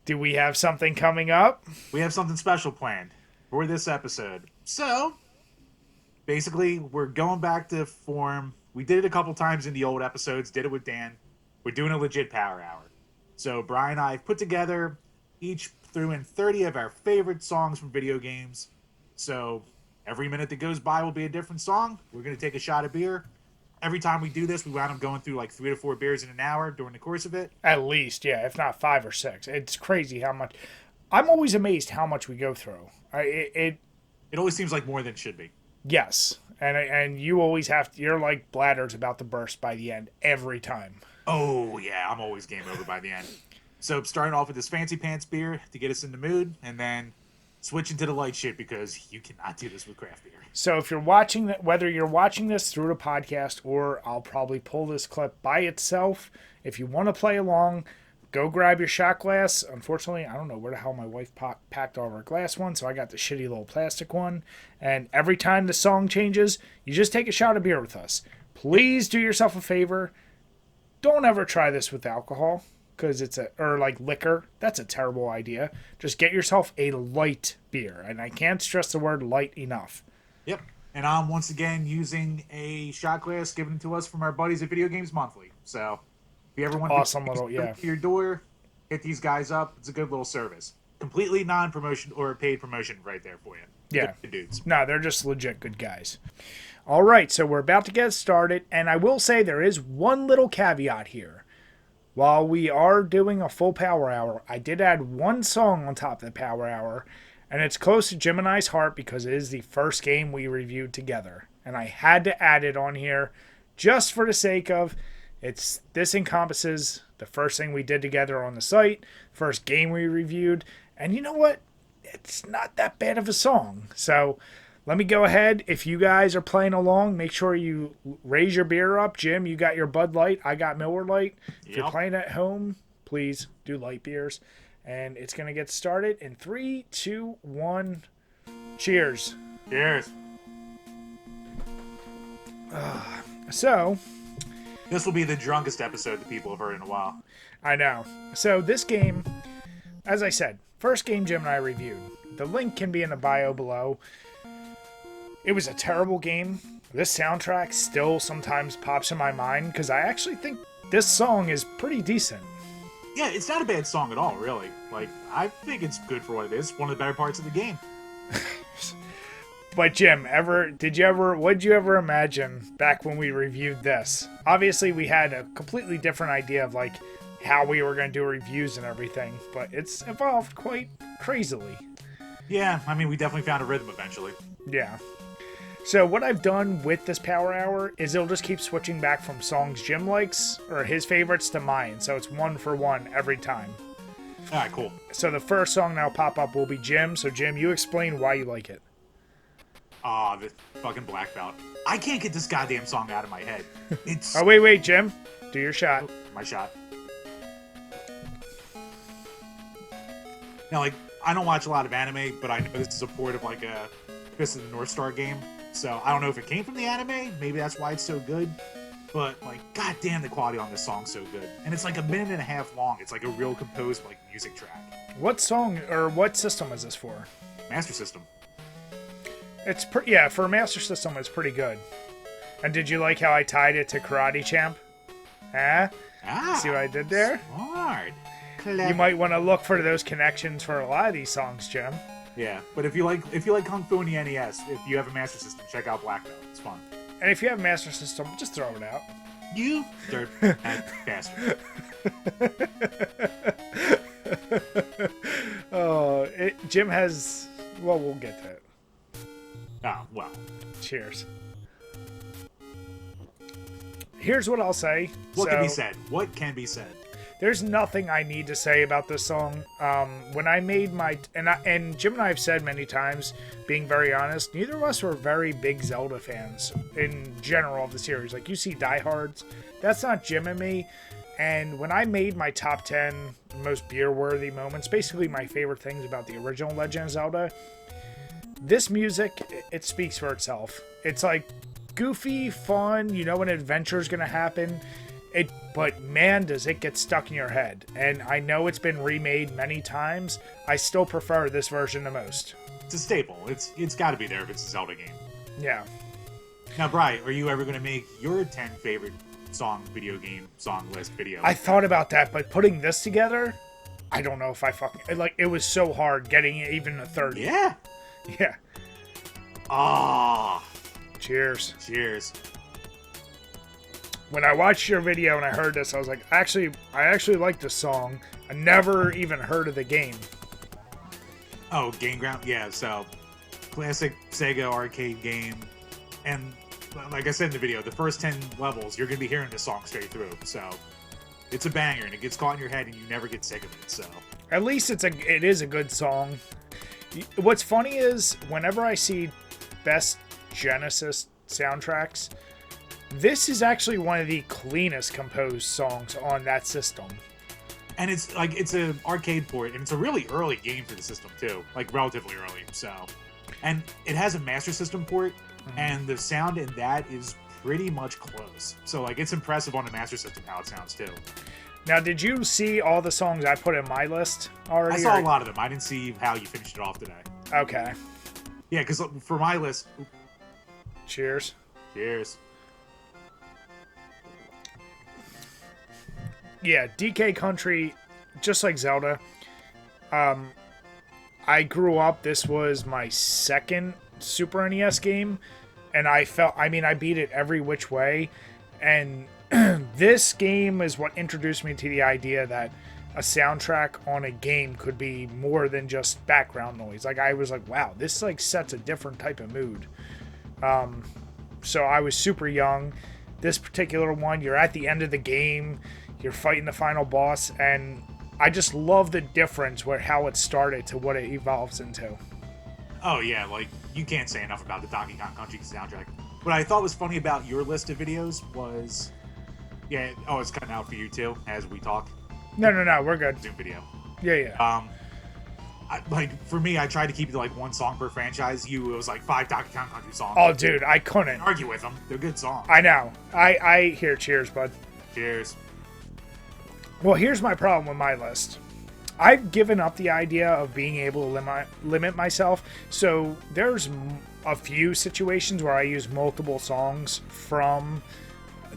do we have something coming up? We have something special planned for this episode. So basically, we're going back to form. We did it a couple times in the old episodes. Did it with Dan. We're doing a legit power hour. So Brian and I put together, each threw in 30 of our favorite songs from video games. So every minute that goes by will be a different song. We're going to take a shot of beer. Every time we do this, we wound up going through like 3 to 4 beers in an hour during the course of it. At least, yeah, if not 5 or 6. It's crazy how much. I'm always amazed how much we go through. It always seems like more than it should be. Yes, and you always have to. You're like bladders about to burst by the end every time. Oh yeah, I'm always game over by the end. So starting off with this fancy pants beer to get us in the mood, and then switching to the light shit because you cannot do this with craft beer. So if you're watching that, whether you're watching this through the podcast or I'll probably pull this clip by itself, if you want to play along, go grab your shot glass. Unfortunately, I don't know where the hell my wife packed all of her glass one, so I got the shitty little plastic one. And every time the song changes, you just take a shot of beer with us. Please do yourself a favor. Don't ever try this with alcohol, because or like liquor. That's a terrible idea. Just get yourself a light beer. And I can't stress the word light enough. Yep. And I'm once again using a shot glass given to us from our buddies at Video Games Monthly. So if you ever want to your door, hit these guys up. It's a good little service. Completely non-promotion or paid promotion right there for you. Yeah. Good dudes. No, they're just legit good guys. All right, so we're about to get started. And I will say there is one little caveat here. While we are doing a full power hour, I did add one song on top of the power hour. And it's close to Jim and I's heart because it is the first game we reviewed together. And I had to add it on here just for the sake of this encompasses the first thing we did together on the site, first game we reviewed. And you know what? It's not that bad of a song. So let me go ahead. If you guys are playing along, make sure you raise your beer up. Jim, you got your Bud Light. I got Miller Lite. If you're playing at home, please do light beers. And it's going to get started in 3, 2, 1. Cheers. Cheers. So, this will be the drunkest episode that people have heard in a while. I know. So this game, as I said, first game Jim and I reviewed. The link can be in the bio below. It was a terrible game. This soundtrack still sometimes pops in my mind because I actually think this song is pretty decent. Yeah, it's not a bad song at all, really. Like, I think it's good for what it is. One of the better parts of the game. But Jim, what'd you ever imagine back when we reviewed this? Obviously, we had a completely different idea of like how we were going to do reviews and everything, but it's evolved quite crazily. Yeah, I mean, we definitely found a rhythm eventually. Yeah. So what I've done with this Power Hour is it'll just keep switching back from songs Jim likes or his favorites to mine. So it's 1 for 1 every time. All right, cool. So the first song that'll pop up will be Jim. So Jim, you explain why you like it. Ah, the fucking Black Belt. I can't get this goddamn song out of my head. It's Oh, wait, Jim. Do your shot. my shot. Now, like, I don't watch a lot of anime, but I know this is a port of like a Fist of the North Star game. So I don't know if it came from the anime. Maybe that's why it's so good. But like, goddamn, the quality on this song's so good. And it's like 1.5 minutes long. It's like a real composed like music track. What song or what system is this for? Master System. It's yeah, for a Master System, it's pretty good. And did you like how I tied it to Karate Champ? Huh? Ah, See what I did there? Smart. You might want to look for those connections for a lot of these songs, Jim. Yeah, but if you like Kung Fu in the NES, if you have a Master System, check out Black Belt. It's fun. And if you have a Master System, just throw it out. You dirt bastard. Oh, Jim has. Well, we'll get to it. Oh, well. Cheers. Here's what I'll say. What can be said? What can be said? There's nothing I need to say about this song. When I made my... And Jim and I have said many times, being very honest, neither of us were very big Zelda fans in general of the series. Like, you see diehards. That's not Jim and me. And when I made my top 10 most beer-worthy moments, basically my favorite things about the original Legend of Zelda, this music, it speaks for itself. It's like goofy, fun, you know an adventure's gonna happen. But man, does it get stuck in your head. And I know it's been remade many times. I still prefer this version the most. It's a staple. It's got to be there if it's a Zelda game. Yeah. Now, Bri, are you ever going to make your 10 favorite video game song list video? I thought about that, but putting this together, I don't know if I fucking... Like, it was so hard getting even a 30. Yeah. Yeah. Ah. Cheers. Cheers. When I watched your video and I heard this, I was like, I actually like this song. I never even heard of the game. Oh, Game Ground? Yeah, so classic Sega arcade game. And like I said in the video, the first 10 levels, you're going to be hearing this song straight through. So it's a banger and it gets caught in your head and you never get sick of it. So at least it is a good song. What's funny is whenever I see best Genesis soundtracks, this is actually one of the cleanest composed songs on that system. And it's like, it's an arcade port, and it's a really early game for the system too, like relatively early. So, and it has a Master System port, and the sound in that is pretty much close. So like, it's impressive on the Master System how it sounds too. Now, did you see all the songs I put in my list already? I saw a lot of them. I didn't see how you finished it off today. Okay. Yeah, because for my list... Cheers. Cheers. Yeah, DK Country, just like Zelda. I grew up, this was my second Super NES game, and I beat it every which way, and this game is what introduced me to the idea that a soundtrack on a game could be more than just background noise. Like, I was like, wow, this like sets a different type of mood. So I was super young. This particular one, you're at the end of the game, you're fighting the final boss, and I just love the difference how it started to what it evolves into. Oh yeah, like, you can't say enough about the Donkey Kong Country soundtrack. What I thought was funny about your list of videos was... Yeah, oh, it's cutting out for you too, as we talk. No, we're good. Zoom video. Yeah. For me, I tried to keep it to like one song per franchise. It was like 5 Donkey Kong Country songs. Oh, dude, I couldn't argue with them. They're good songs. I know. I hear cheers, bud. Cheers. Well, here's my problem with my list. I've given up the idea of being able to limit myself. So there's a few situations where I use multiple songs from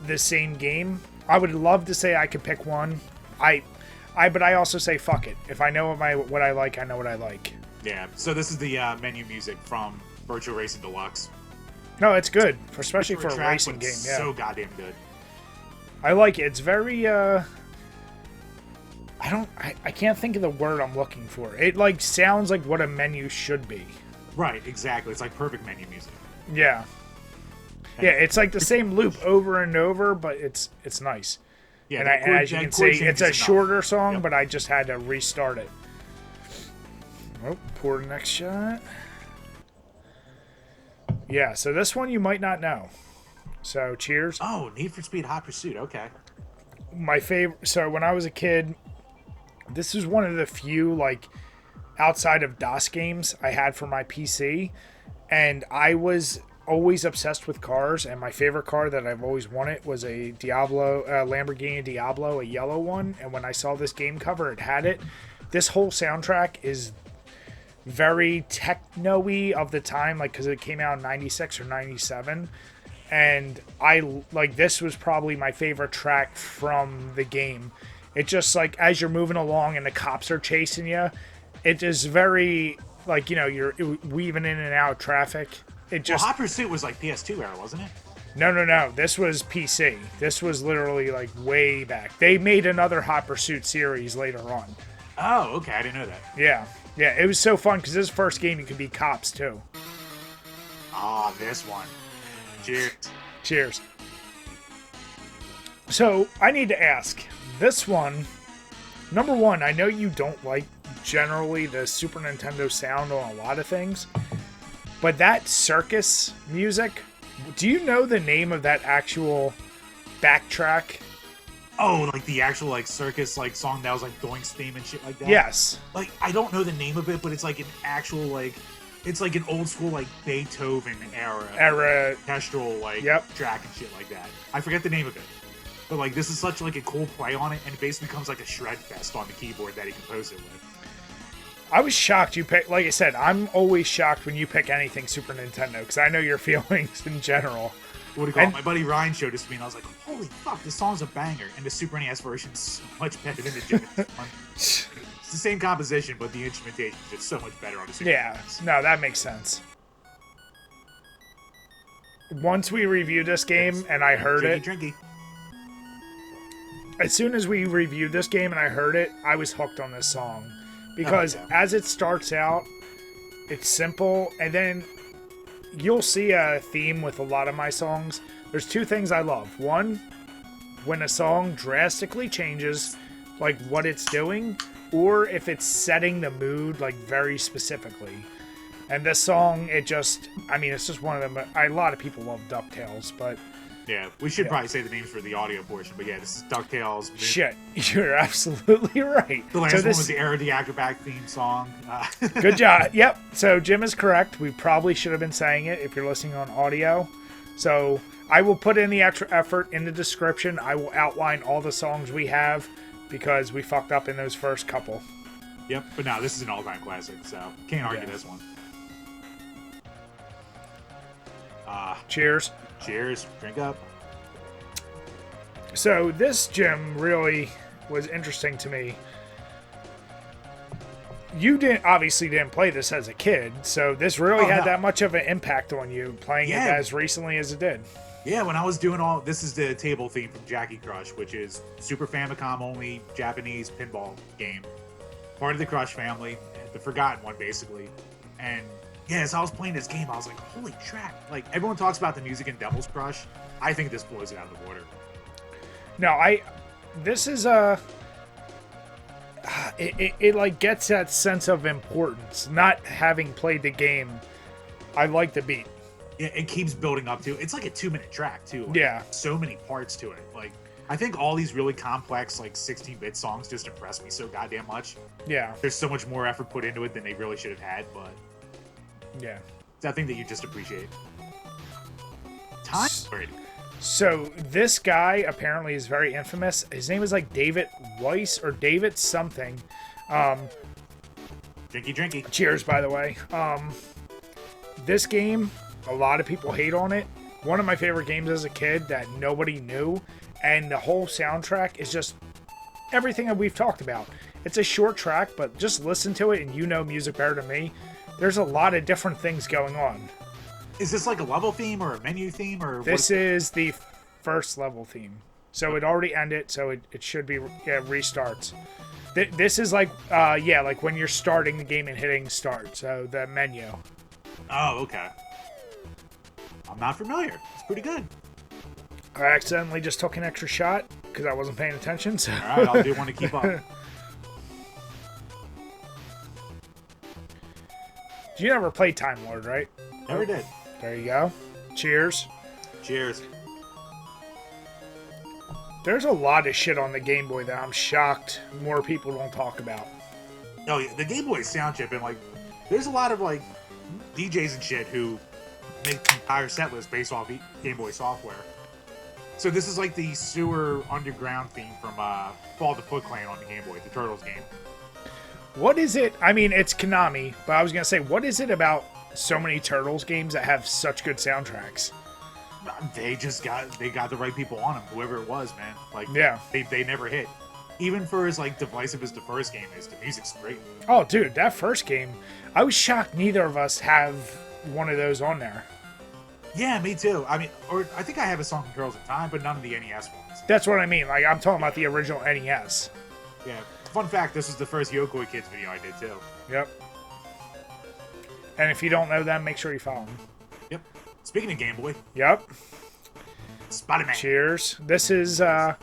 the same game. I would love to say I could pick one. But I also say fuck it. If I know what I like, I know what I like. Yeah. So this is the menu music from Virtua Racing Deluxe. No, it's good, especially for a track, racing but game. it's Yeah, so goddamn good. I like it. It's very. I can't think of the word I'm looking for. It like sounds like what a menu should be. Right, exactly. It's like perfect menu music. Yeah. Yeah, it's like the same loop over and over, but it's nice. Yeah, and as you can see, it's a shorter song, Yep. but I just had to restart it. Oh, pour the next shot. Yeah, so this one you might not know. So, cheers. Oh, Need for Speed Hot Pursuit. Okay. My favorite. So, when I was a kid, this is one of the few, like, outside of DOS games I had for my PC. And I was always obsessed with cars. And my favorite car that I've always wanted was a Lamborghini Diablo, a yellow one. And when I saw this game cover, it had it. This whole soundtrack is very techno-y of the time, like, because it came out in 96 or 97. And this was probably my favorite track from the game. It just, like, as you're moving along and the cops are chasing you, it is very, like, you know, you're weaving in and out of traffic. It just... Well, Hot Pursuit was like PS2 era, wasn't it? No. This was PC. This was literally, like, way back. They made another Hot Pursuit series later on. Oh, okay. I didn't know that. Yeah. Yeah, it was so fun because this first game you could be cops too. Ah, this one. Cheers. Cheers. So, I need to ask, this one, number one, I know you don't like generally the Super Nintendo sound on a lot of things, but that circus music, do you know the name of that actual backtrack? Oh, like the actual like circus like song that was like Doink's theme and shit like that? Yes. Like, I don't know the name of it, but it's like an actual like, it's like an old school like Beethoven era orchestral like track and shit like that. I forget the name of it, but like this is such like a cool play on it, and it basically becomes like a shred fest on the keyboard that he composed it with. I was shocked you picked, like I said, I'm always shocked when you pick anything Super Nintendo because I know your feelings in general. What do you call it? My buddy Ryan showed this to me, and I was like, holy fuck, this song's a banger. And the Super NES version is so much better than the Genesis one. It's the same composition, but the instrumentation is just so much better on the Super NES. No, that makes sense. Once we reviewed this game and I heard Drinky. as soon as we reviewed this game and I heard it, I was hooked on this song. Because as it starts out, it's simple, and then you'll see a theme with a lot of my songs. There's two things I love. One, when a song drastically changes, like what it's doing, or if it's setting the mood, like very specifically. And this song, it's just one of them. A lot of people love DuckTales, but... Yeah, we should probably say the names for the audio portion, but yeah, this is DuckTales. Shit, you're absolutely right. The last one was the Aero the Acrobat theme song. Good job. Yep. So Jim is correct. We probably should have been saying it if you're listening on audio. So I will put in the extra effort in the description. I will outline all the songs we have because we fucked up in those first couple. Yep, but now this is an all-time classic, so can't argue this one. Cheers. Cheers. Drink up. So this, Jim, really was interesting to me. You obviously didn't play this as a kid, so this really had that much of an impact on you playing it as recently as it did. Yeah, when I was doing this is the table theme from Jaki Crush, which is Super Famicom only Japanese pinball game. Part of the Crush family, the forgotten one basically. And yeah, as I was playing this game, I was like, holy crap. Like, everyone talks about the music in Devil's Crush. I think this blows it out of the water. No, this is it like gets that sense of importance. Not having played the game, I like the beat. Yeah, it keeps building up to. It's like a 2-minute track too. Like, yeah, so many parts to it. Like, I think all these really complex like 16-bit songs just impress me so goddamn much. Yeah, there's so much more effort put into it than they really should have had, but yeah, it's that thing that you just appreciate. Time. So this guy apparently is very infamous. His name is like David Weiss or David something. Drinky. Cheers, by the way. This game, a lot of people hate on it. One of my favorite games as a kid that nobody knew. And the whole soundtrack is just everything that we've talked about. It's a short track, but just listen to it and you know music better than me. There's a lot of different things going on. Is this like a level theme or a menu theme or? This is the first level theme. So it already ended, so it should be restarts. This is like like when you're starting the game and hitting start. So the menu. Oh, okay. I'm not familiar. It's pretty good. I accidentally just took an extra shot because I wasn't paying attention. So. All right, I'll do one to keep up. You never played Time Lord, right? Never did. There you go. Cheers. Cheers. There's a lot of shit on the Game Boy that I'm shocked more people don't talk about. Oh yeah, the Game Boy sound chip, and like, there's a lot of like DJs and shit who make entire set lists based off Game Boy software. So this is like the sewer underground theme from Fall of the Foot Clan on the Game Boy, the Turtles game. What is it? I mean, it's Konami, but I was gonna say, what is it about so many Turtles games that have such good soundtracks? They got the right people on them, whoever it was, man. Like, yeah, they never hit. Even for as like divisive as the first game is, the music's great. Oh, dude, that first game, I was shocked neither of us have one of those on there. Yeah, me too. I mean, or I think I have a song from Turtles in Time, but none of the NES ones. That's what I mean. Like, I'm talking about the original NES. Yeah. Fun fact: this was the first Yokoi Kids video I did too. Yep. And if you don't know them, make sure you follow them. Yep. Speaking of Game Boy. Yep. Spider-Man. Cheers. This is The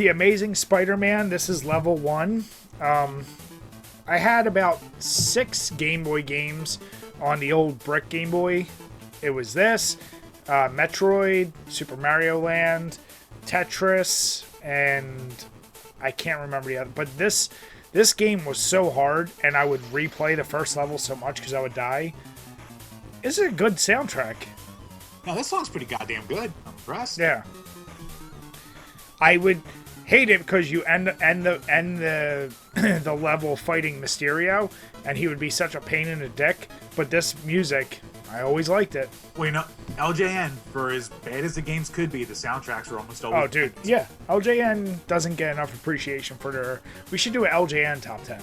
Amazing Spider-Man. This is level 1. I had about 6 Game Boy games on the old brick Game Boy. It was this, Metroid, Super Mario Land, Tetris, and I can't remember the other. But this game was so hard, and I would replay the first level so much because I would die. This is a good soundtrack. No, this song's pretty goddamn good. I'm impressed. Yeah. I would hate it because you end the the level fighting Mysterio, and he would be such a pain in the dick. But this music, I always liked it. Well, you know, LJN, for as bad as the games could be, the soundtracks are almost always. Oh, dude, yeah. LJN doesn't get enough appreciation for their. We should do an LJN top 10.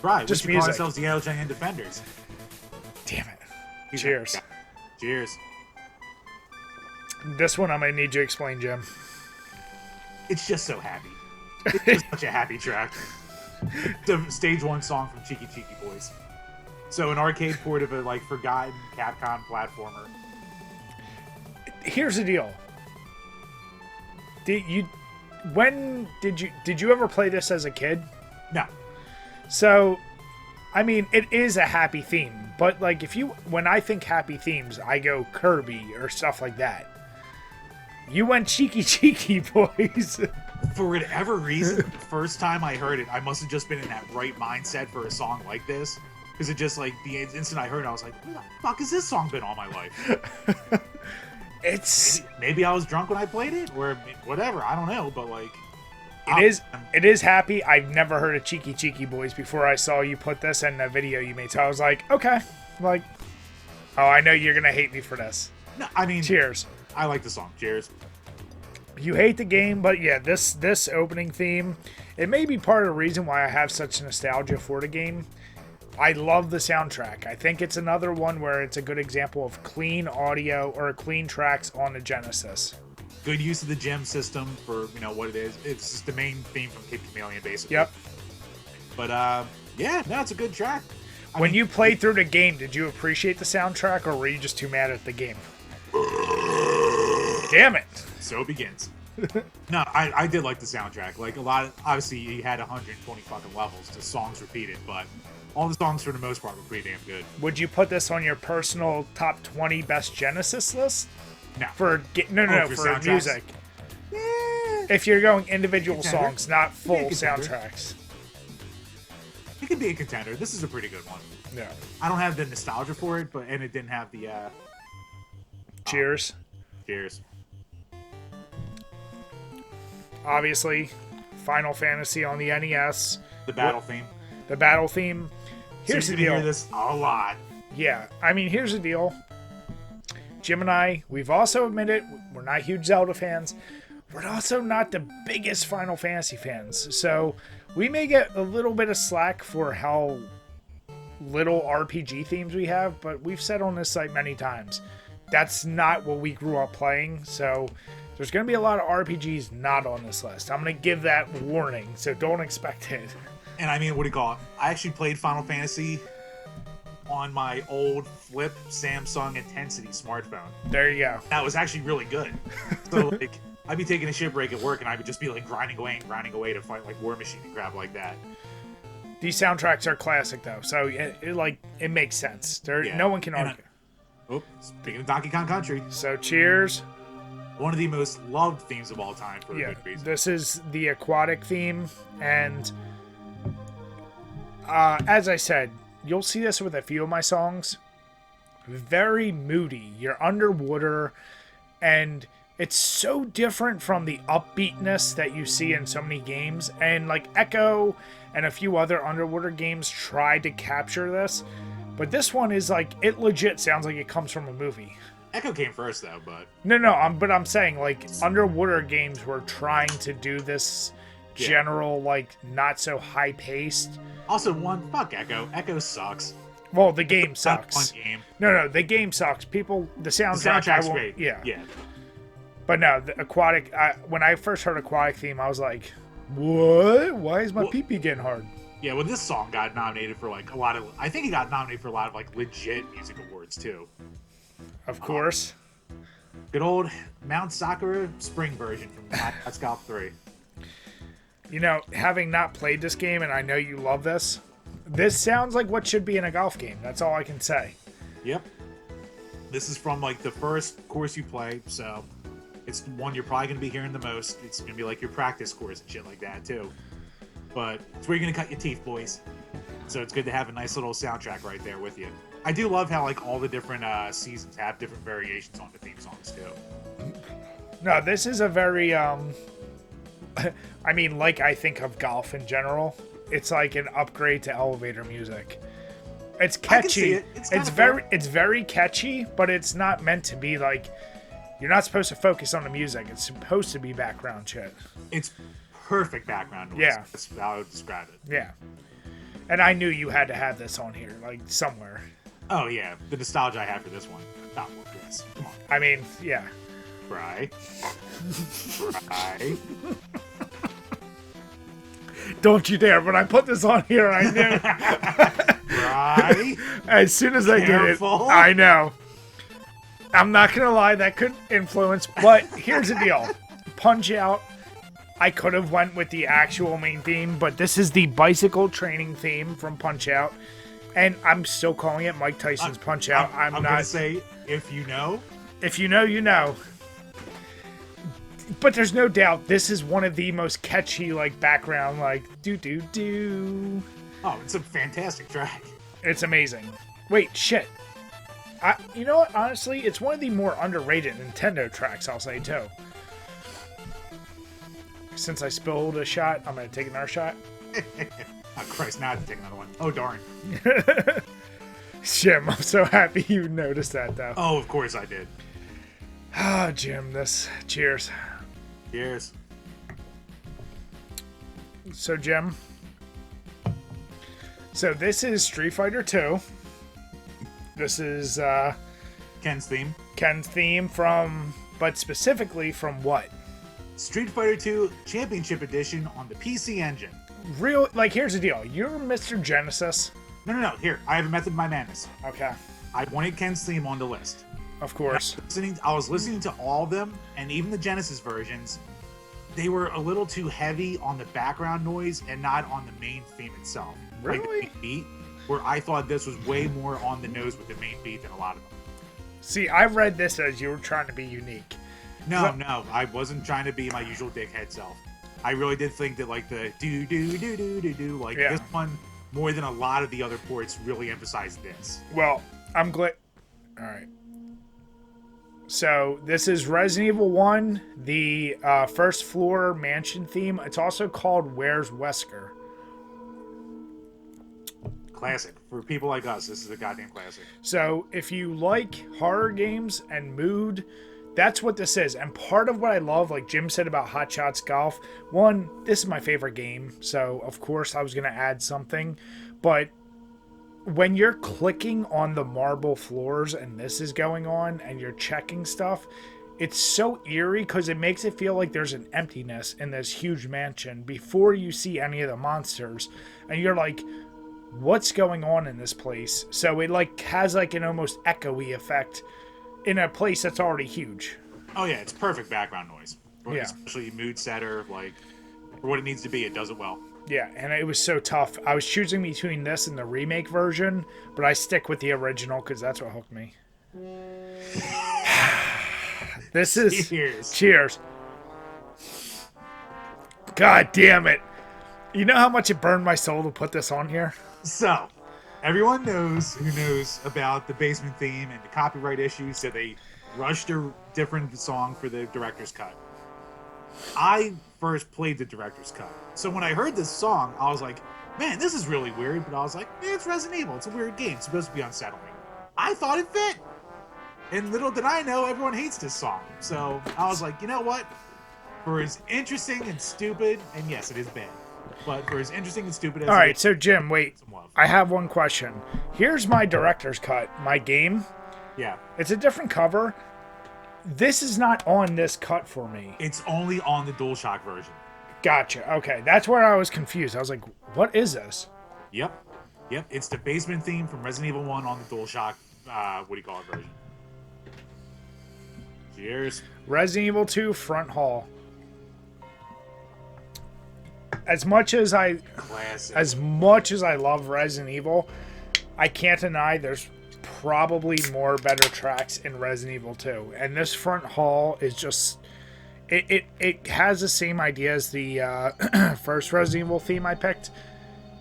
Right. Just we should music. call ourselves the LJN Defenders. Damn it. Cheers. Cheers. This one I'm gonna need you to explain, Jim. It's just so happy. It's just such a happy track. The stage 1 song from Chiki Boys. So an arcade port of a like forgotten Capcom platformer. Here's the deal. Did you ever play this as a kid? No. So, I mean, it is a happy theme, but like when I think happy themes, I go Kirby or stuff like that. You went Chiki Boys. For whatever reason, the first time I heard it, I must have just been in that right mindset for a song like this. Because it just, like, the instant I heard it, I was like, where the fuck has this song been all my life? Maybe I was drunk when I played it, or whatever, I don't know, but, like... It is happy. I've never heard of Chiki Boys before I saw you put this in the video you made, so I was like, okay. Like, oh, I know you're gonna hate me for this. No, I mean... Cheers. I like the song. Cheers. You hate the game, but yeah, this opening theme, it may be part of the reason why I have such nostalgia for the game. I love the soundtrack. I think it's another one where it's a good example of clean audio or clean tracks on the Genesis. Good use of the gem system for, you know, what it is. It's just the main theme from Kid Chameleon, basically. Yep. But, yeah, no, it's a good track. When you played through the game, did you appreciate the soundtrack, or were you just too mad at the game? Damn it. So it begins. No, I did like the soundtrack. Like, a lot of, obviously, you had 120 fucking levels to songs repeated, but all the songs, for the most part, were pretty damn good. Would you put this on your personal top 20 best Genesis list? No. For music. Yeah. If you're going individual songs, not full soundtracks. It could be a contender. This is a pretty good one. Yeah. I don't have the nostalgia for it, and it didn't have the, Cheers. Cheers. Obviously, Final Fantasy on the NES. The battle theme. The battle theme. Here's so the deal. Hear this a lot. Yeah, I mean, here's the deal. Jim and I, we've also admitted we're not huge Zelda fans. We're also not the biggest Final Fantasy fans. So we may get a little bit of slack for how little RPG themes we have, but we've said on this site many times, that's not what we grew up playing, so there's going to be a lot of RPGs not on this list. I'm going to give that warning, so don't expect it. And I mean, what do you call it? I actually played Final Fantasy on my old flip Samsung Intensity smartphone. There you go. That was actually really good. So, like, I'd be taking a shit break at work, and I would just be, like, grinding away to fight, like, War Machine and crap like that. These soundtracks are classic, though, so it makes sense. No one can argue. Speaking of Donkey Kong Country. So, cheers. One of the most loved themes of all time for a good reason. This is the Aquatic Theme, and as I said, you'll see this with a few of my songs. Very moody. You're underwater, and it's so different from the upbeatness that you see in so many games. And like Echo and a few other underwater games tried to capture this, but this one is like, it legit sounds like it comes from a movie. Echo came first, though, but... But I'm saying, like, underwater games were trying to do this general, like, not so high-paced. Also, fuck Echo. Echo sucks. Well, the game sucks. Fun game. No, the game sucks. The soundtrack's great. Yeah. Yeah. But no, the Aquatic, when I first heard Aquatic Theme, I was like, what? Why is my pee-pee getting hard? Yeah, well, this song got nominated for, like, I think it got nominated for a lot of, like, legit music awards, too. Of course. Good old Mount Sakura spring version from Let's Golf 3. You know, having not played this game, and I know you love this sounds like what should be in a golf game. That's all I can say. Yep. This is from, like, the first course you play, so it's one you're probably going to be hearing the most. It's going to be, like, your practice course and shit like that, too. But it's where you're going to cut your teeth, boys. So it's good to have a nice little soundtrack right there with you. I do love how, like, all the different seasons have different variations on the theme songs, too. No, this is a very, I mean, like I think of golf in general, it's like an upgrade to elevator music. It's catchy. I can see it. It's very catchy, but it's not meant to be like, you're not supposed to focus on the music. It's supposed to be background shit. It's perfect background noise. Yeah. That's how I would describe it. Yeah. And I knew you had to have this on here, like, somewhere. Oh, yeah. The nostalgia I have for this one. Not one, yes. Come on. I mean, yeah. Right. Don't you dare. When I put this on here, I knew. Right. As soon as I did it, I know. I'm not going to lie, that could influence, but here's the deal. Punch-Out, I could have went with the actual main theme, but this is the bicycle training theme from Punch-Out, and I'm still calling it Mike Tyson's Punch-Out. I'm not going to say, if you know. If you know, you know. But there's no doubt this is one of the most catchy, like, background, like, do-do-do. Oh, it's a fantastic track. It's amazing. Wait, shit. You know what? Honestly, it's one of the more underrated Nintendo tracks, I'll say, too. Since I spilled a shot, I'm going to take another shot. Oh, Christ, now I have to take another one. Oh, darn. Jim, I'm so happy you noticed that, though. Oh, of course I did. Ah, Jim, cheers. Cheers. So, Jim. So, this is Street Fighter 2. This is Ken's theme. Ken's theme but specifically from what? Street Fighter 2 Championship Edition on the PC Engine. Here's the deal. You're Mr. Genesis. No. Here, I have a method of my madness. Okay. I wanted Ken's theme on the list. Of course. I was listening to all of them, and even the Genesis versions, they were a little too heavy on the background noise and not on the main theme itself. Really? Like the main beat, where I thought this was way more on the nose with the main beat than a lot of them. See, I read this as you were trying to be unique. No, I wasn't trying to be my usual dickhead self. I really did think that, like, the do, like, this one, more than a lot of the other ports, really emphasized this. Well, I'm glad. All right. So, this is Resident Evil 1, the first floor mansion theme. It's also called Where's Wesker. Classic. For people like us, this is a goddamn classic. So, if you like horror games and mood, that's what this is. And part of what I love, like Jim said about Hot Shots Golf, one, this is my favorite game, so of course I was going to add something. But when you're clicking on the marble floors and this is going on and you're checking stuff, it's so eerie because it makes it feel like there's an emptiness in this huge mansion before you see any of the monsters. And you're like, what's going on in this place? So it like has like an almost echoey effect in a place that's already huge. Oh yeah, it's perfect background noise. Yeah. Especially mood setter, like for what it needs to be, it does it well. Yeah, and it was so tough. I was choosing between this and the remake version, but I stick with the original because that's what hooked me. This is... Cheers. God damn it. You know how much it burned my soul to put this on here? So, everyone knows who knows about the basement theme and the copyright issues, so they rushed a different song for the director's cut. I first played the director's cut. So when I heard this song, I was like, man, this is really weird. But I was like, it's Resident Evil. It's a weird game. It's supposed to be unsettling. I thought it fit. And little did I know, everyone hates this song. So I was like, you know what? For as interesting and stupid, and yes, it is bad, but for as interesting and stupid as All right, so Jim, wait. love. I have one question. Here's my director's cut. My game. Yeah. It's a different cover. This is not on this cut for me. It's only on the DualShock version. Gotcha. Okay, that's where I was confused. I was like, what is this? Yep. It's the basement theme from Resident Evil 1 on the DualShock, version. Cheers. Resident Evil 2 Front Hall. As much as I love Resident Evil, I can't deny there's probably more better tracks in Resident Evil 2. And this Front Hall is just... It has the same idea as the first Resident Evil theme I picked.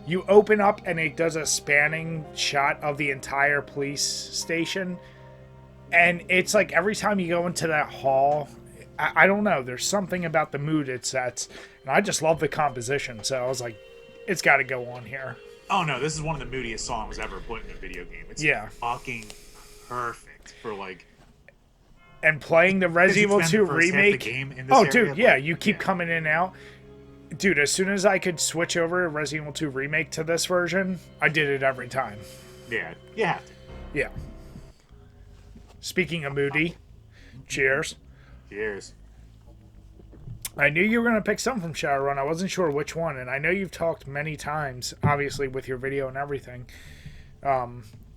You open up and it does a spanning shot of the entire police station. And it's like every time you go into that hall, I don't know, there's something about the mood it sets. And I just love the composition. So I was like, it's got to go on here. Oh no, this is one of the moodiest songs ever put in a video game. It's fucking perfect for like... And playing the Resident Evil 2 remake. Dude, yeah, you keep coming in and out. Dude, as soon as I could switch over to Resident Evil 2 remake to this version, I did it every time. Yeah, you have to. Yeah. Speaking of moody, cheers. Cheers. I knew you were going to pick some from Shadowrun. I wasn't sure which one, and I know you've talked many times, obviously with your video and everything,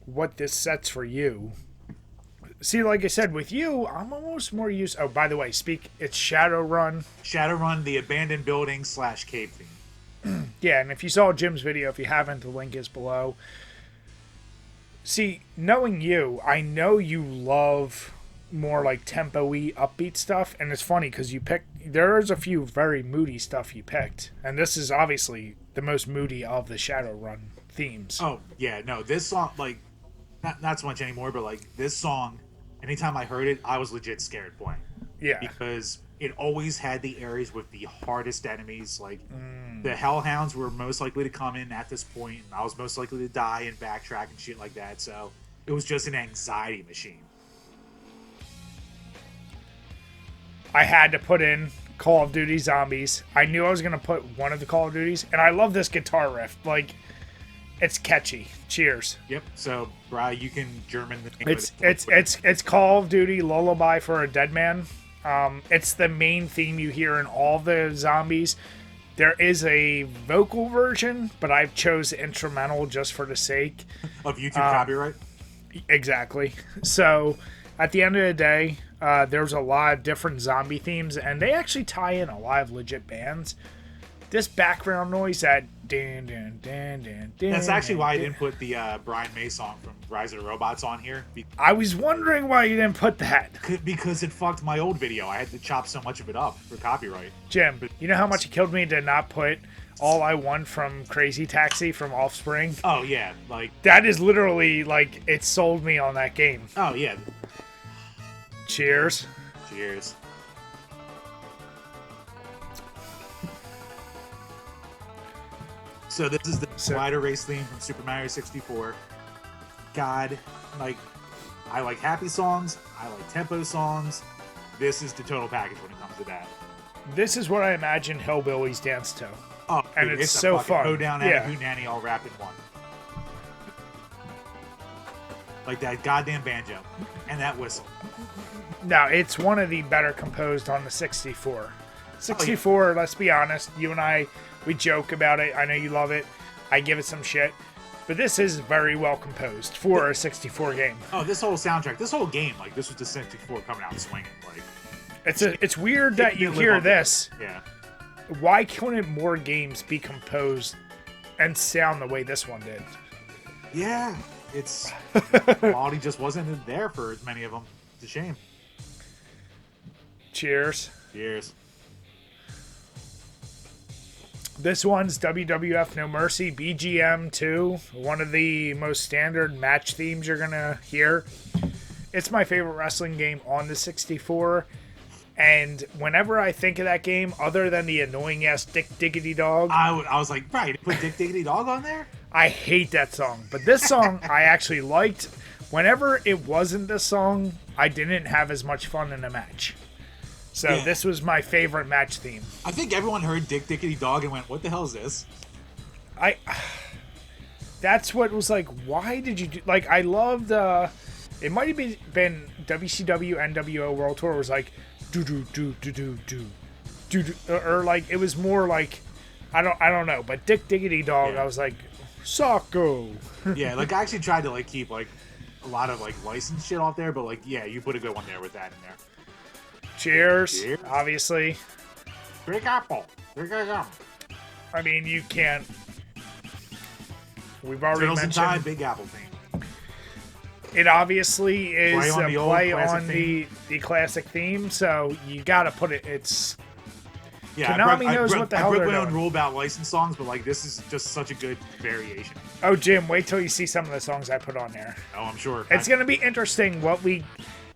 what this sets for you. See, like I said, with you, I'm almost more used... Oh, by the way, it's Shadowrun. Shadowrun, the abandoned building / cave theme. Yeah, and if you saw Jim's video, if you haven't, the link is below. See, knowing you, I know you love more like tempo-y, upbeat stuff, and it's funny because there's a few very moody stuff you picked, and this is obviously the most moody of the Shadowrun themes. Oh, yeah, no, this song, like, not so much anymore, but like, this song... Anytime I heard it, I was legit scared playing. Yeah. Because it always had the areas with the hardest enemies. Like, the Hellhounds were most likely to come in at this point, and I was most likely to die and backtrack and shit like that. So, it was just an anxiety machine. I had to put in Call of Duty Zombies. I knew I was going to put one of the Call of Duties, and I love this guitar riff. Like, it's catchy. Cheers. Yep. So, Bri, you can German the name of it. It's Call of Duty Lullaby for a Dead Man. It's the main theme you hear in all the zombies. There is a vocal version, but I've chose instrumental just for the sake of YouTube copyright. Exactly. So, at the end of the day, there's a lot of different zombie themes, and they actually tie in a lot of legit bands. This background noise, that that's actually why I didn't put the Brian May song from Rise of the Robots on here. I was wondering why you didn't put that. Because it fucked my old video. I had to chop so much of it up for copyright. Jim, you know how much it killed me to not put All I Want from Crazy Taxi from Offspring? Oh, yeah. Like that is literally, like, it sold me on that game. Oh, yeah. Cheers. Cheers. So this is the Slider Race theme from Super Mario 64. God, like, I like happy songs. I like tempo songs. This is the total package when it comes to that. This is what I imagine hillbillies dance to. Oh, and dude, it's so fun. Hoedown and a Hoonanny all wrapped in one. Like that goddamn banjo and that whistle. No, it's one of the better composed on the 64. 64, let's be honest, you and I, we joke about it. I know you love it. I give it some shit. But this is very well composed for a 64 game. Oh, this whole soundtrack, this whole game, like this was the 64 coming out swinging. Like it's weird that you hear this. Yeah. Why couldn't more games be composed and sound the way this one did? Yeah, it's quality just wasn't there for as many of them. It's a shame. Cheers. Cheers. This one's WWF No Mercy BGM 2, one of the most standard match themes you're going to hear. It's my favorite wrestling game on the 64, and whenever I think of that game, other than the annoying-ass Dick Diggity Dog... I was like, right, put Dick Diggity Dog on there? I hate that song, but this song I actually liked. Whenever it wasn't this song, I didn't have as much fun in a match. So this was my favorite match theme. I think everyone heard Dick Dickity Dog and went, what the hell is this? That's what was like, why did you do... Like, I loved... it might have been WCW NWO World Tour was like, do-do-do-do-do-do. Or, like, it was more like... I don't know. But Dick Diggity Dog, I was like, Socko. Yeah, like, I actually tried to, like, keep, like, a lot of, like, licensed shit off there. But, like, yeah, you put a good one there with that in there. Cheers, obviously. Big Apple. Big Apple. I mean, you can't... We've already mentioned... Time, Big Apple thing. It obviously is a play on the classic theme, so you gotta put it... It's... Yeah, Konami knows what the hell they're doing. I broke my own rule about licensed songs, but, like, this is just such a good variation. Oh, Jim, wait till you see some of the songs I put on there. Oh, I'm sure. It's gonna be interesting what we...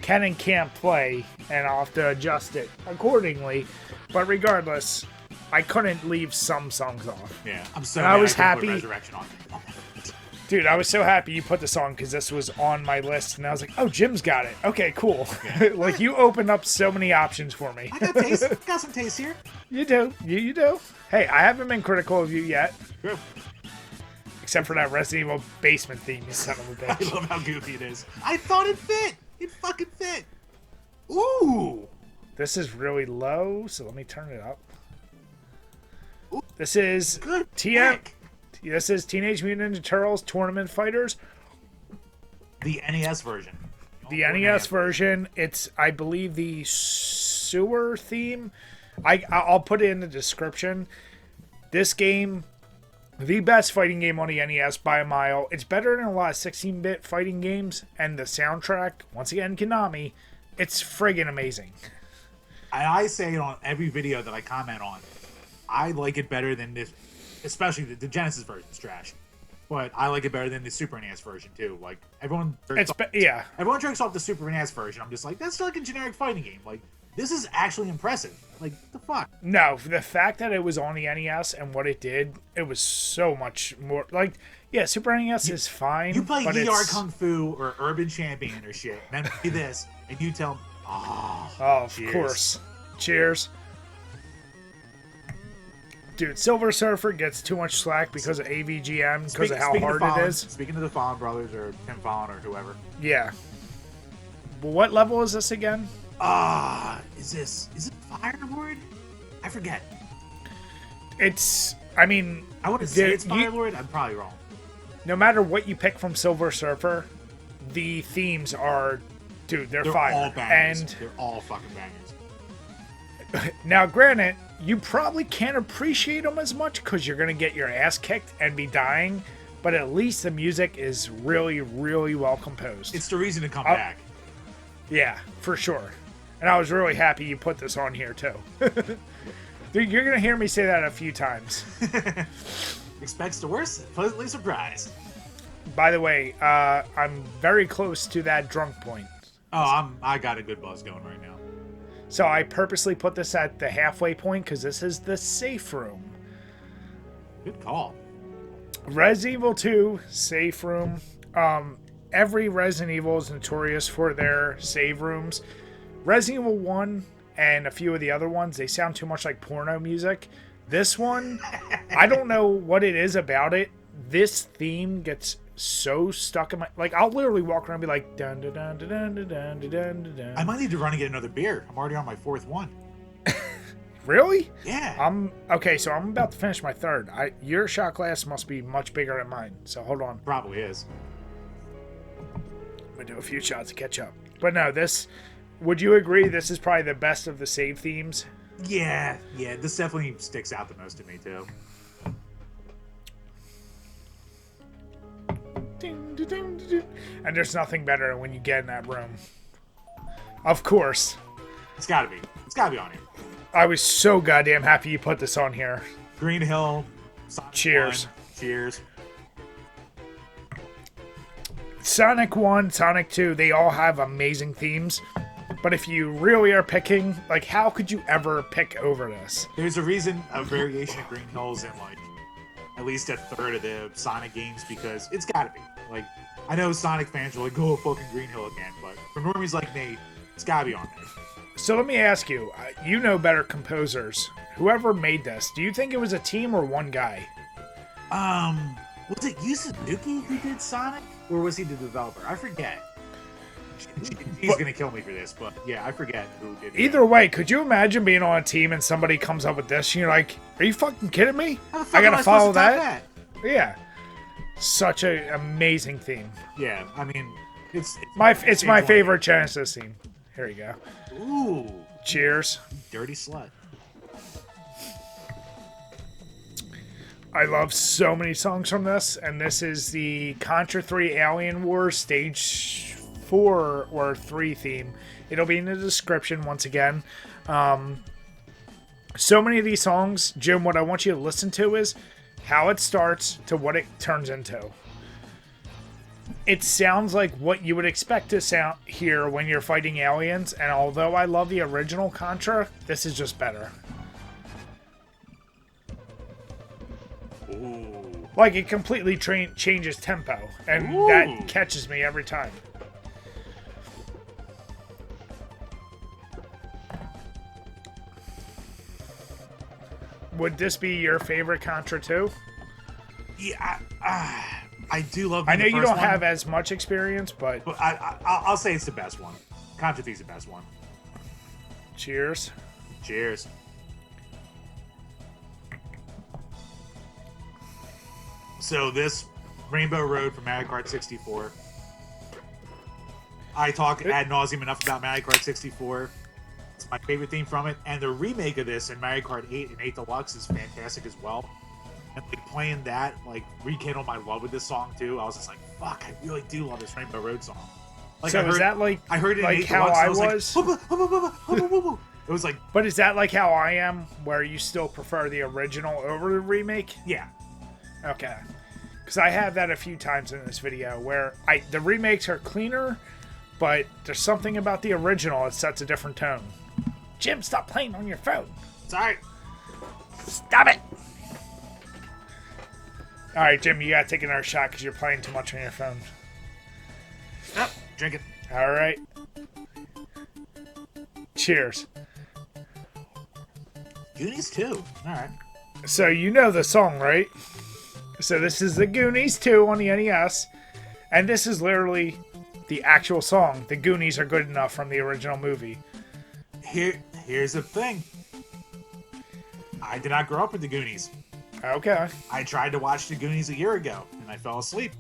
can and can't play, and I'll have to adjust it accordingly. But regardless, I couldn't leave some songs off. Yeah, I'm so. And I was happy. Put Resurrection on. Dude, I was so happy you put the song because this was on my list, and I was like, "Oh, Jim's got it. Okay, cool." Yeah. Like you opened up so many options for me. I got taste. Got some taste here. You do. You do. Hey, I haven't been critical of you yet. True. Except for that Resident Evil basement theme, you son of a bitch. I love how goofy it is. I thought it fit. It fucking fit. Ooh. This is really low, so let me turn it up. Ooh. This is This is Teenage Mutant Ninja Turtles Tournament Fighters. The NES version. The NES version. It's, I believe, the sewer theme. I'll put it in the description. This game, the best fighting game on the NES by a mile. It's better than a lot of 16-bit fighting games. And the soundtrack, once again, Konami, it's friggin' amazing. I say it on every video that I comment on. I like it better than this, especially the Genesis version is trash. But I like it better than the Super NES version, too. Like, everyone drinks off the Super NES version. I'm just like, that's like a generic fighting game. Like, this is actually impressive. Like, the fuck? No, the fact that it was on the NES and what it did, it was so much more. Like, yeah, Super NES is fine. You play ER Kung Fu or Urban Champion or shit, and then play this, and you tell me, of course. Cheers. Dude, Silver Surfer gets too much slack because of AVGM, because of how hard it is. Speaking of the Fallon brothers or Tim Fallon or whoever. Yeah. What level is this again? Is it Firelord? I forget. It's, I mean... I wouldn't say it's Firelord. I'm probably wrong. No matter what you pick from Silver Surfer, the themes are... Dude, they're fire. All bangers. And they're all fucking bangers. Now, granted, you probably can't appreciate them as much because you're going to get your ass kicked and be dying, but at least the music is really, really well composed. It's the reason to come back. Yeah, for sure. And I was really happy you put this on here, too. Dude, you're going to hear me say that a few times. Expects the worst, pleasantly surprised. By the way, I'm very close to that drunk point. Oh, I got a good buzz going right now. So I purposely put this at the halfway point because this is the safe room. Good call. Resident Evil 2 safe room. Every Resident Evil is notorious for their save rooms. Resident Evil 1 and a few of the other ones, they sound too much like porno music. This one, I don't know what it is about it. This theme gets so stuck in my, like, I'll literally walk around and be like, dun dun dun dun dun dun dun dun dun dun. I might need to run and get another beer. I'm already on my 4th one. Really? Yeah. Okay, so I'm about to finish my 3rd. Your shot glass must be much bigger than mine. So hold on. Probably is. I'm gonna do a few shots to catch up. But no, this. Would you agree this is probably the best of the save themes? Yeah. This definitely sticks out the most to me too. Ding, ding, ding, ding. And there's nothing better than when you get in that room. Of course. It's gotta be. It's gotta be on here. I was so goddamn happy you put this on here. Green Hill. Sonic Cheers. 1, cheers. Sonic 1, Sonic 2, they all have amazing themes. But if you really are picking, like, how could you ever pick over this? There's a reason a variation of Green Hill's in, like, at least a third of the Sonic games, because it's gotta be. Like, I know Sonic fans are like, oh, fucking Green Hill again, but for normies like me, it's gotta be on there. So let me ask you, you know better composers. Whoever made this, do you think it was a team or one guy? Was it Yu Suzuki who did Sonic? Or was he the developer? I forget. He's gonna kill me for this, but yeah, I forget who did it. Either way, could you imagine being on a team and somebody comes up with this and you're like, are you fucking kidding me? How the fuck I am gotta supposed follow to top that? Yeah. Such an amazing theme. Yeah, I mean, it's my favorite Genesis theme. Here you go. Ooh. Cheers. Dirty slut. I love so many songs from this, and this is the Contra 3 Alien Wars Stage 4 or 3 theme. It'll be in the description once again. So many of these songs, Jim, what I want you to listen to is how it starts to what it turns into. It sounds like what you would expect to hear when you're fighting aliens, and although I love the original Contra, this is just better. Ooh. Like, it completely changes tempo, and Ooh. that catches me every time. Would this be your favorite Contra 2? Yeah, I do love. I know you don't one, have as much experience, but I'll say it's the best one. Contra 3 is the best one. cheers. Cheers. So this Rainbow Road from Mario Kart 64. I talk ad nauseum enough about Mario Kart 64. It's my favorite theme from it, and the remake of this in Mario Kart 8 and 8 Deluxe is fantastic as well. And like playing that, like rekindled my love with this song too. I was just like, "Fuck, I really do love this Rainbow Road song." Like, So is that like I heard it like in 8 how Deluxe, I and was? Like, it was like, But is that like how I am, where you still prefer the original over the remake? yeah, Okay. Because I have that a few times in this video, where the remakes are cleaner, but there's something about the original that sets a different tone. Jim, stop playing on your phone. sorry. Stop it! Alright, Jim, you gotta take another shot because you're playing too much on your phone. Oh, drink it. Alright. Cheers. Goonies too. All right. So you know the song, right? So this is the Goonies 2 on the NES. And this is literally the actual song. The Goonies are good enough from the original movie. Here's the thing. I did not grow up with the Goonies. Okay. I tried to watch the Goonies a year ago, and I fell asleep.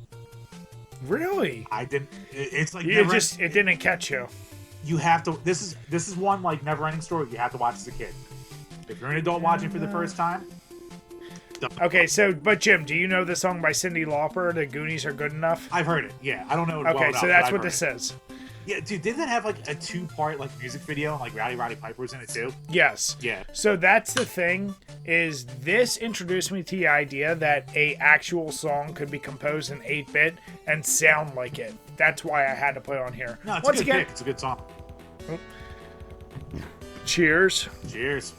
Really? I didn't. It's like It didn't catch you. You have to. This is one like never-ending story. You have to watch as a kid. If you're an adult watching for the first time. Okay, but Jim, do you know the song by Cyndi Lauper, The Goonies Are Good Enough? I've heard it. Yeah, I don't know it well Okay, enough, so but that's I've what heard this it. is. Yeah, dude, didn't that have like a 2-part like music video and like Rowdy Piper was in it too? Yes. Yeah. So that's the thing, is this introduced me to the idea that a actual song could be composed in 8-bit and sound like it. That's why I had to put it on here. No, it's Once a good again, pick. It's a good song. cheers. Cheers.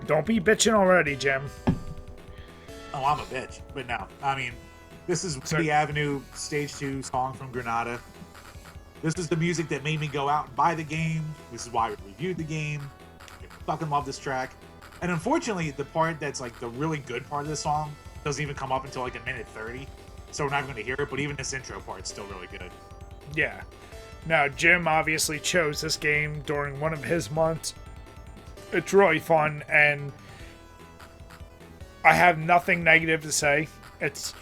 Don't be bitching already, Jim. Oh, I'm a bitch. But no, I mean, this is the Avenue Stage 2 song from Granada. This is the music that made me go out and buy the game. This is why we reviewed the game. I fucking love this track. And unfortunately, the part that's like the really good part of the song doesn't even come up until like a minute 30, so we're not going to hear it. But even this intro part's still really good. Yeah. Now, Jim obviously chose this game during one of his months. It's really fun, and I have nothing negative to say. It's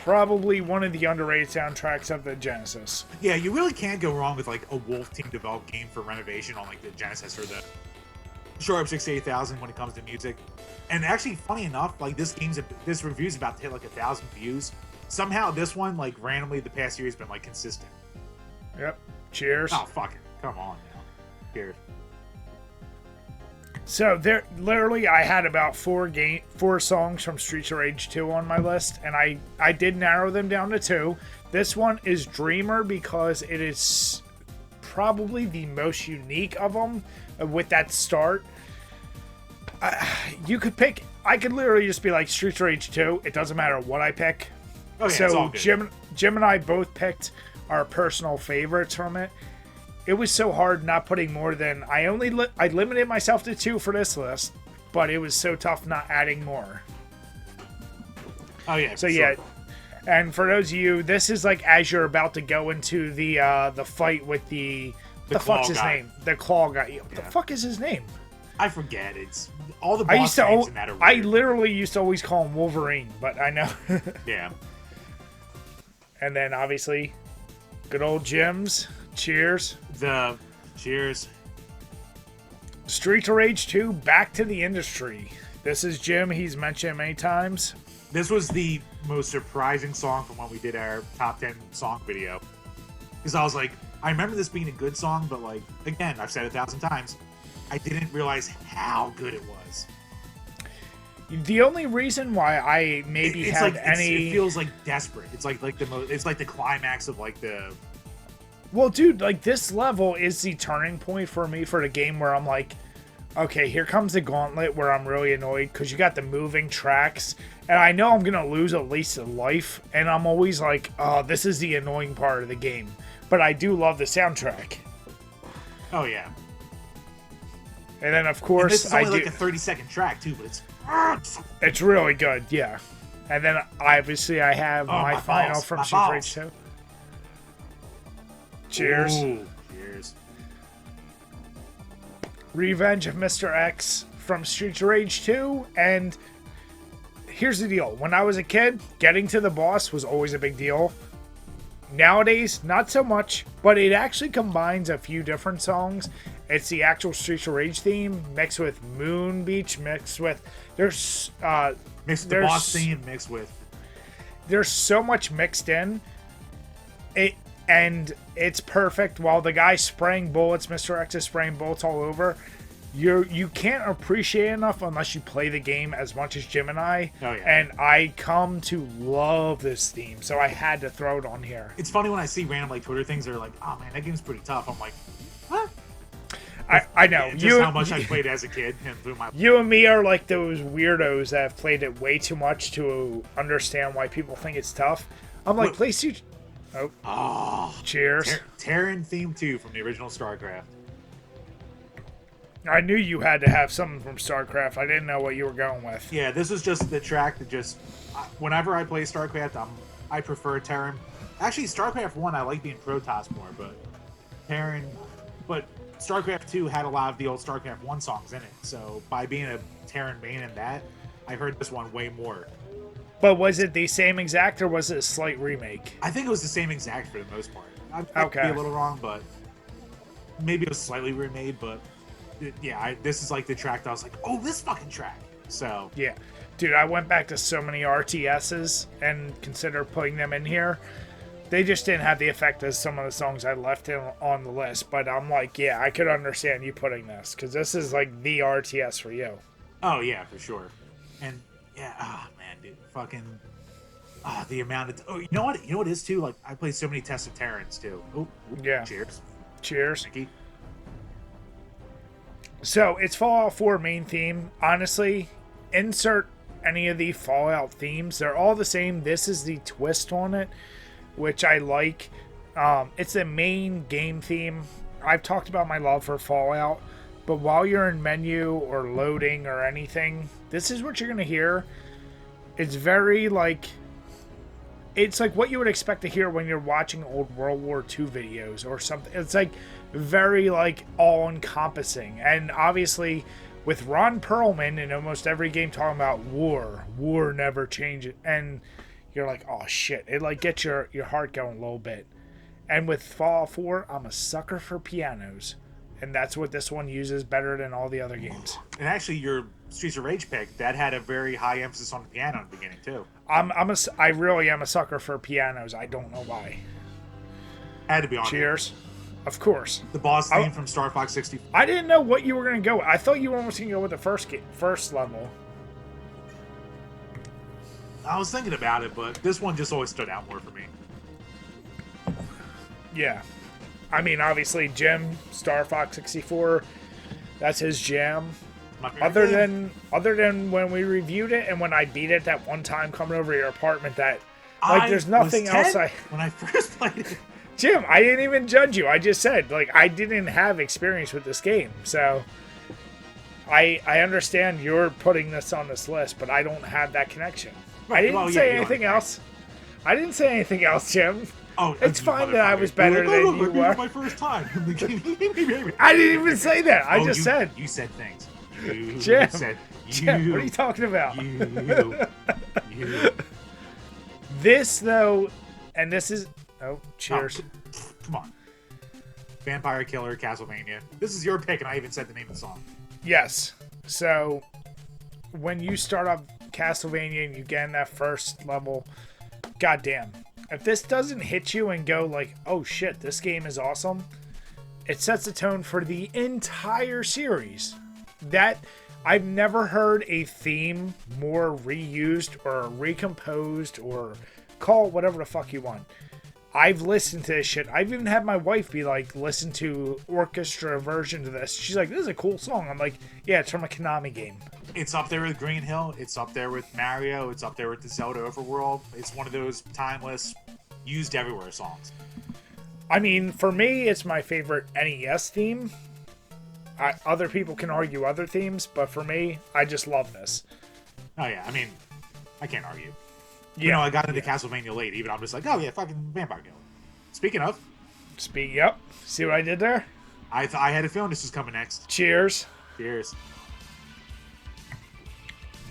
probably one of the underrated soundtracks of the Genesis. Yeah, you really can't go wrong with like a Wolf Team developed game for renovation on like the Genesis or the Sharp 68000 when it comes to music. And actually, funny enough, like this review's about to hit like 1,000 views. Somehow this one, like randomly the past year has been like consistent. Yep. Cheers. Oh, fuck it. Come on now. Cheers. So there, literally, I had about four songs from Streets of Rage 2 on my list, and I did narrow them down to 2. This one is Dreamer because it is probably the most unique of them with that start. You could pick. I could literally just be like Streets of Rage 2. It doesn't matter what I pick. Oh, yeah, it's all good. Jim and I both picked our personal favorites from it. It was so hard not putting more than I limited myself to 2 for this list, but it was so tough not adding more. Oh yeah. So sure. yeah, and for those of you, this is like as you're about to go into the fight with the fuck's his name? The claw guy. What the fuck is his name? I forget. It's all the boss names in that are weird. I literally used to always call him Wolverine, but I know. Yeah. And then obviously, good old Jim's. Cheers. Cheers. Streets of Rage 2, back to the industry. This is Jim. He's mentioned it many times. This was the most surprising song from when we did our top 10 song video. Because I was like, I remember this being a good song, but like, again, I've said it 1,000 times, I didn't realize how good it was. The only reason why I maybe it's had like, any... It feels like desperate. It's like it's like the climax of like the... Well, dude, like, this level is the turning point for me for the game where I'm like, okay, here comes the gauntlet where I'm really annoyed because you got the moving tracks, and I know I'm going to lose at least a life, and I'm always like, oh, this is the annoying part of the game. But I do love the soundtrack. Oh, yeah. And then, of course, and this is only like a 30-second track, too, but it's really good, yeah. And then, obviously, I have my final from Streets of Rage 2. Cheers. Ooh, cheers. Revenge of Mr. X from Streets of Rage 2. And here's the deal. When I was a kid, getting to the boss was always a big deal. Nowadays, not so much, but it actually combines a few different songs. It's the actual Streets of Rage theme mixed with Moon Beach, mixed with... There's the boss theme mixed with... There's so much mixed in. And it's perfect. While the guy's spraying bullets, Mr. X is spraying bullets all over. You can't appreciate it enough unless you play the game as much as Jim and I. Oh, yeah. And I come to love this theme, so I had to throw it on here. It's funny when I see random like Twitter things. They're like, "Oh man, that game's pretty tough." I'm like, "What?" I know. Just how much I played as a kid and through my. You and me are like those weirdos that have played it way too much to understand why people think it's tough. I'm like, PlayStation. Oh, cheers. Terran theme 2 from the original StarCraft. I knew you had to have something from StarCraft. I didn't know what you were going with. Yeah, this is just the track that just... Whenever I play StarCraft, I prefer Terran. Actually, StarCraft 1, I like being Protoss more, but Terran... But StarCraft 2 had a lot of the old StarCraft 1 songs in it, so by being a Terran main in that, I heard this one way more. But was it the same exact, or was it a slight remake? I think it was the same exact for the most part. I could be a little wrong, but maybe it was slightly remade. But yeah, this is like the track that I was like, oh, this fucking track. So yeah, dude, I went back to so many RTSs and considered putting them in here. They just didn't have the effect as some of the songs I left in on the list. But I'm like, yeah, I could understand you putting this because this is like the RTS for you. Oh yeah, for sure. And yeah, man, dude, fucking the amount of you know what it is too. Like I played so many Tests of Terrans too. Oh yeah. Cheers. Chiki. So it's Fallout 4 main theme. Honestly, insert any of the Fallout themes. They're all the same. This is the twist on it, which I like. It's the main game theme. I've talked about my love for Fallout, but while you're in menu or loading or anything, this is what you're going to hear. It's very like, it's like what you would expect to hear when you're watching old World War II videos or something. It's like very like all encompassing. And obviously with Ron Perlman in almost every game talking about war never changes. And you're like, oh shit. It like gets your heart going a little bit. And with Fallout 4, I'm a sucker for pianos. And that's what this one uses better than all the other games. And actually, your Streets of Rage pick, that had a very high emphasis on the piano in the beginning, too. I really am a sucker for pianos. I don't know why. Had to be on Cheers. Here. Of course. The boss theme from Star Fox 64. I didn't know what you were going to go with. I thought you were almost going to go with the first level. I was thinking about it, but this one just always stood out more for me. Yeah. I mean, obviously, Jim, Star Fox 64, that's his jam. Other than when we reviewed it and when I beat it that one time coming over to your apartment, that like there's nothing else when I first played it. Jim, I didn't even judge you. I just said like I didn't have experience with this game, so I understand you're putting this on this list, but I don't have that connection. I didn't say anything else. I didn't say anything else, Jim. Oh, it's fine that I was better than you were. My first time. I didn't even say that. I just said. You said things. Jim, said, Jim, what are you talking about? You. This, though, and this is... Oh, cheers. Oh, come on. Vampire Killer, Castlevania. This is your pick, and I even said the name of the song. Yes. So, when you start off Castlevania and you get in that first level, goddamn. If this doesn't hit you and go like, oh shit, this game is awesome, it sets the tone for the entire series. That I've never heard a theme more reused or recomposed or call it whatever the fuck you want. I've listened to this shit. I've even had my wife be like, listen to orchestra versions of this. She's like, this is a cool song. I'm like, yeah, it's from a Konami game. It's up there with Green Hill. It's up there with Mario. It's up there with the Zelda Overworld. It's one of those timeless, used everywhere songs. I mean, for me, it's my favorite NES theme. Other people can argue other themes, but for me, I just love this. Oh, yeah. I mean, I can't argue. Yeah, you know, I got into Castlevania late. Even I'm just like, oh, yeah, fucking Vampire Killer. Speaking of. Yep. See what I did there? I had a feeling this was coming next. Cheers. Cheers.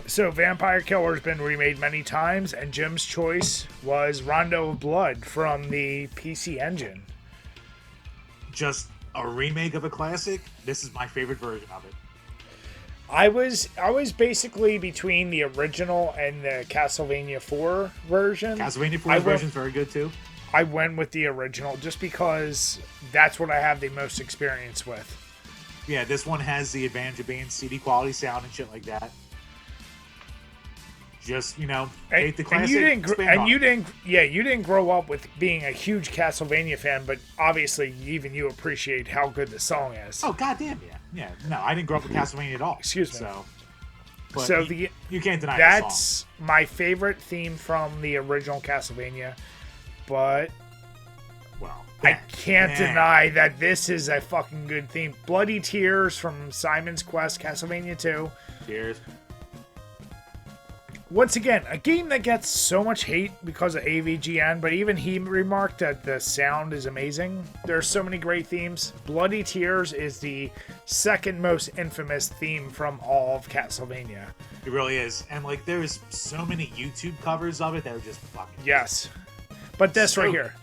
So, Vampire Killer's been remade many times, and Jim's choice was Rondo of Blood from the PC Engine. Just a remake of a classic. This is my favorite version of it. I was basically between the original and the Castlevania 4 version. Castlevania 4 version is very good too. I went with the original just because that's what I have the most experience with. Yeah, this one has the advantage of being CD quality sound and shit like that. Just, you know, hate the classic. You didn't grow up with being a huge Castlevania fan, but obviously even you appreciate how good the song is. Oh, goddamn, yeah. Yeah, no, I didn't grow up with Castlevania at all. Excuse me. So you can't deny that's my favorite theme from the original Castlevania, but I can't deny that this is a fucking good theme. Bloody Tears from Simon's Quest, Castlevania 2. Cheers. Once again, a game that gets so much hate because of AVGN, but even he remarked that the sound is amazing. There's so many great themes. Bloody Tears is the second most infamous theme from all of Castlevania. It really is. And, like, there's so many YouTube covers of it that are just fucking... Yes. But this right here.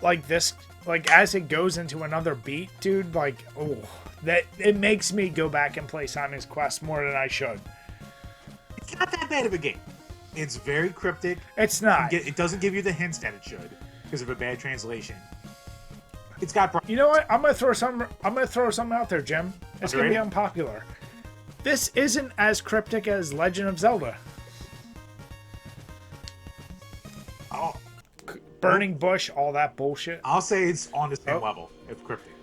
Like, this... Like, as it goes into another beat, dude, like, oh... That, it makes me go back and play Simon's Quest more than I should. It's not that bad of a game. It's very cryptic. It's not. It doesn't give you the hints that it should because of a bad translation. It's got. You know what? I'm gonna throw something out there, Jim. It's gonna be unpopular. This isn't as cryptic as Legend of Zelda. Oh, burning bush, all that bullshit. I'll say it's on the same level of cryptic.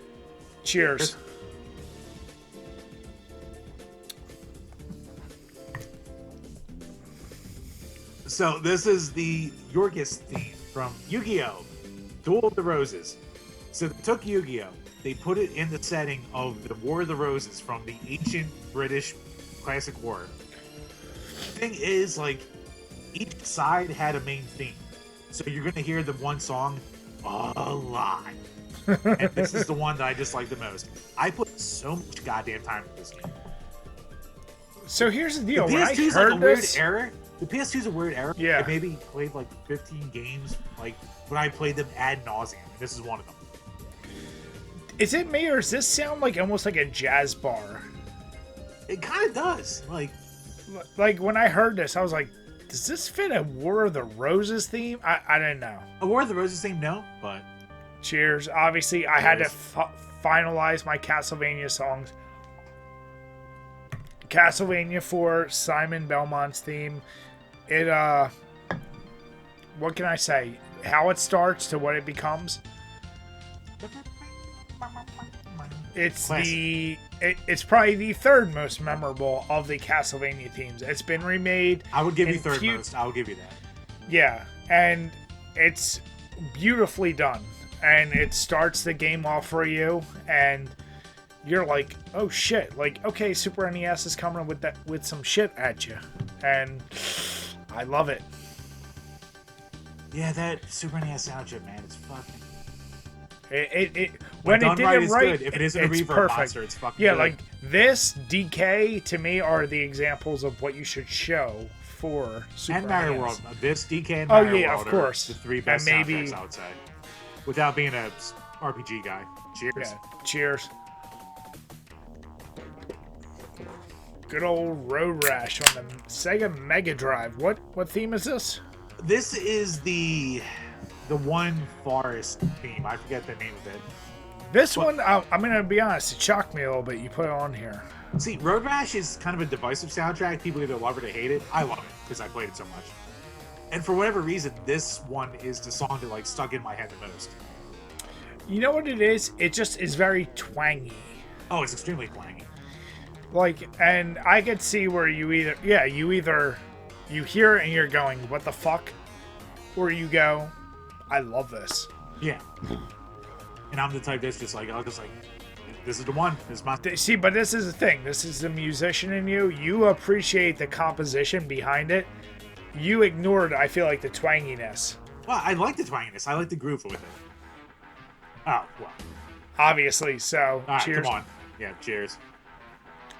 Cheers. So this is the Yorgis theme from Yu-Gi-Oh! Duel of the Roses. So they took Yu-Gi-Oh! They put it in the setting of the War of the Roses from the ancient British classic war. thing is, like, each side had a main theme. So you're going to hear the one song a lot. And this is the one that I dislike the most. I put so much goddamn time into this game. So here's the deal. The When I PS2 is heard like a weird this, error. The PS2 is a weird error. Yeah. I maybe played like 15 games, like, when I played them ad nauseum. This is one of them. is it me or does this sound like almost like a jazz bar? It kind of does. Like when I heard this, I was like, does this fit a War of the Roses theme? I didn't know. A War of the Roses theme, no, but Cheers. Obviously, I had to finalize my Castlevania songs. Castlevania 4, Simon Belmont's theme. It, what can I say? How it starts to what it becomes. It's classic. it's probably the third most memorable of the Castlevania themes. It's been remade. I would give you third most. I'll give you that. Yeah, and it's beautifully done. And it starts the game off for you, and you're like, oh shit, like, okay, Super NES is coming with some shit at you. And I love it. Yeah, that Super NES soundtrack, man, it's fucking... When done it did right, it it's right, good. If it isn't a it's reverb perfect. monster, it's fucking yeah, good. like this DK to me are the examples of what you should show for Super and Mario NES. World. This DK and Oh, Mario yeah, World of course. are the three best And maybe- soundtracks, I would say. Without being a RPG guy. Cheers. Yeah, cheers. Good old Road Rash on the Sega Mega Drive. What theme is this? This is the one forest theme. I forget the name of it. This one, I'm going to be honest, it shocked me a little bit. You put it on here. See, Road Rash is kind of a divisive soundtrack. People either love it or hate it. I love it because I played it so much. And for whatever reason, this one is the song that like stuck in my head the most. You know what it is? It just is very twangy. Oh, it's extremely twangy. Like, and I could see where you either you hear it and you're going, what the fuck? Or you go, I love this. Yeah. And I'm the type that's just like, I'll just like, this is the one. This is my... See, but this is the thing. This is the musician in you. You appreciate the composition behind it. You ignored, I feel like, the twanginess. Well, I like the twanginess. I like the groove with it. Oh, well. Obviously, so All right, cheers. come on. Yeah, cheers.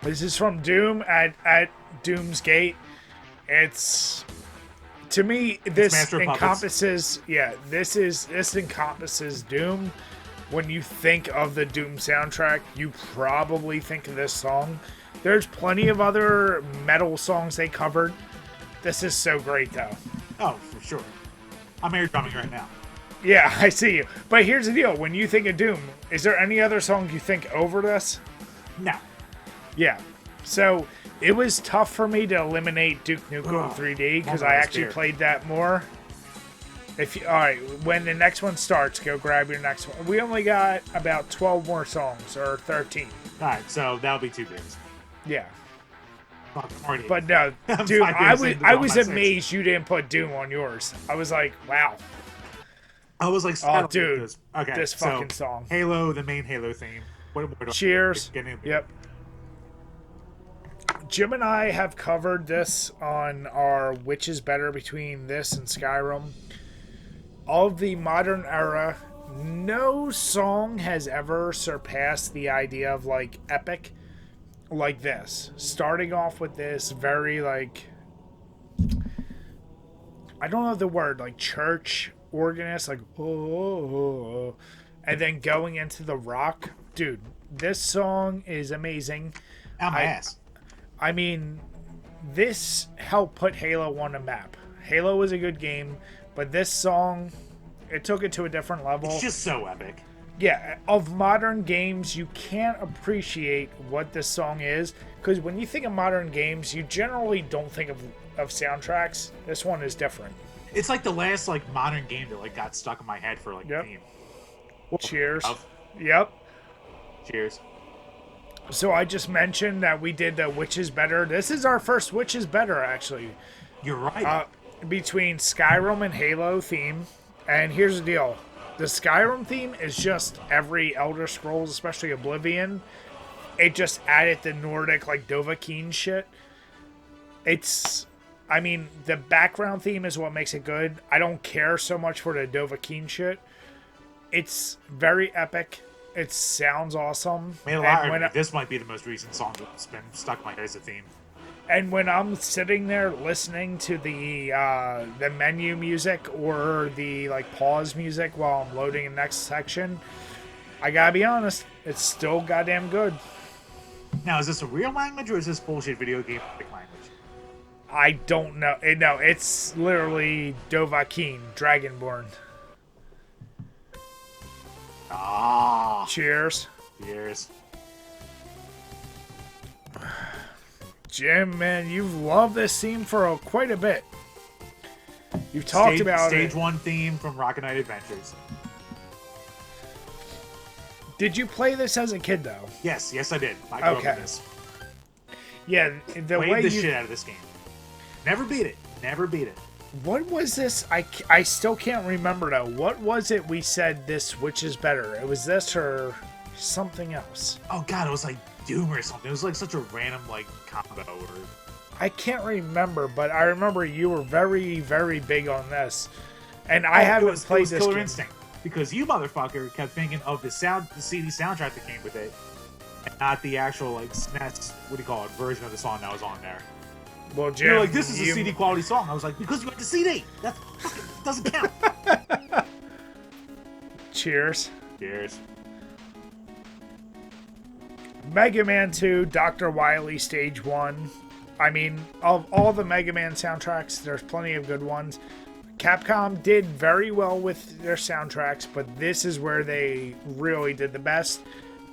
This is from Doom at Doom's Gate. It's, to me, this Master of encompasses, this encompasses Doom. When you think of the Doom soundtrack, you probably think of this song. There's plenty of other metal songs they covered. This is so great, though. Oh, for sure. I'm air drumming right now. Yeah, I see you. But here's the deal. When you think of Doom, is there any other song you think over this? No. Yeah. So it was tough for me to eliminate Duke Nukem 3D because I actually played that more. All right, when the next one starts, go grab your next one. We only got about 12 more songs, or 13. All right, so that'll be 2 days. Yeah. Fuck, already. But no, I'm dude, 5 days into I was my 6. amazed you didn't put Doom on yours. I was like, wow. I was like, Oh, dude, okay, this fucking song. Halo, the main Halo theme. What Cheers. Getting Yep. Jim and I have covered this on our which is better between this and Skyrim. Of the modern era, no song has ever surpassed the idea of like epic like this. Starting off with this very like, I don't know the word, like church organist, like oh, and then going into the rock. Dude, this song is amazing. Out my ass. I mean, this helped put Halo on the map. Halo was a good game, but this song, it took it to a different level. It's just so epic. Yeah, of modern games, you can't appreciate what this song is, because when you think of modern games, you generally don't think of soundtracks. This one is different. It's like the last like modern game that like got stuck in my head for like a theme. Cheers. Love. Yep. Cheers. So I just mentioned that we did the Which is Better. This is our first Which is Better, actually. You're right. Between Skyrim and Halo theme. And here's the deal. The Skyrim theme is just every Elder Scrolls, especially Oblivion. It just added the Nordic, like, Dovahkiin shit. It's I mean, the background theme is what makes it good. I don't care so much for the Dovahkiin shit. It's very epic. It sounds awesome. This might be the most recent song that's been stuck in my head as a theme. And when I'm sitting there listening to the menu music or the like pause music while I'm loading the next section, I gotta be honest, it's still goddamn good. Now, is this a real language or is this bullshit video game language? I don't know. No, it's literally Dovahkiin, Dragonborn. Ah. Cheers. Cheers. Jim, man, you've loved this theme for quite a bit. You've talked about Stage 1 theme from Rocket Knight Adventures. Did you play this as a kid, though? Yes, I did. I grew up with this. Yeah, the way Played the shit out of this game. Never beat it. What was this? I still can't remember, though. What was it we said which is better? It was this or something else? Oh, God, it was like Doom or something. It was like such a random, like, combo. I can't remember, but I remember you were very, very big on this. And I haven't played this Killer game. Instinct. Because you motherfucker kept thinking of the CD soundtrack that came with it, and not the actual, like, SNES, version of the song that was on there. Well, Jim, you're like, this is a CD quality song. I was like, because you had the CD. That doesn't count. Cheers. Cheers. Mega Man 2, Dr. Wily Stage 1. I mean, of all the Mega Man soundtracks, there's plenty of good ones. Capcom did very well with their soundtracks, but this is where they really did the best.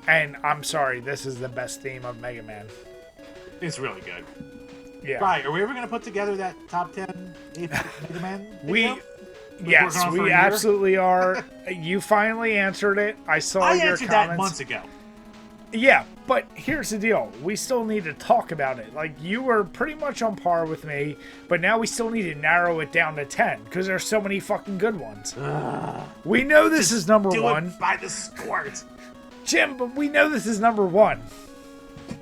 And I'm sorry, this is the best theme of Mega Man. It's really good. Yeah. Right, are we ever going to put together that top 10 Mega Man video? Yes, we absolutely are. You finally answered it. I saw your comments. I answered that months ago. Yeah, but here's the deal. We still need to talk about it. Like, you were pretty much on par with me, but now we still need to narrow it down to 10, because there's so many fucking good ones. We know this is number one. It by the sport. Jim, but we know this is number one.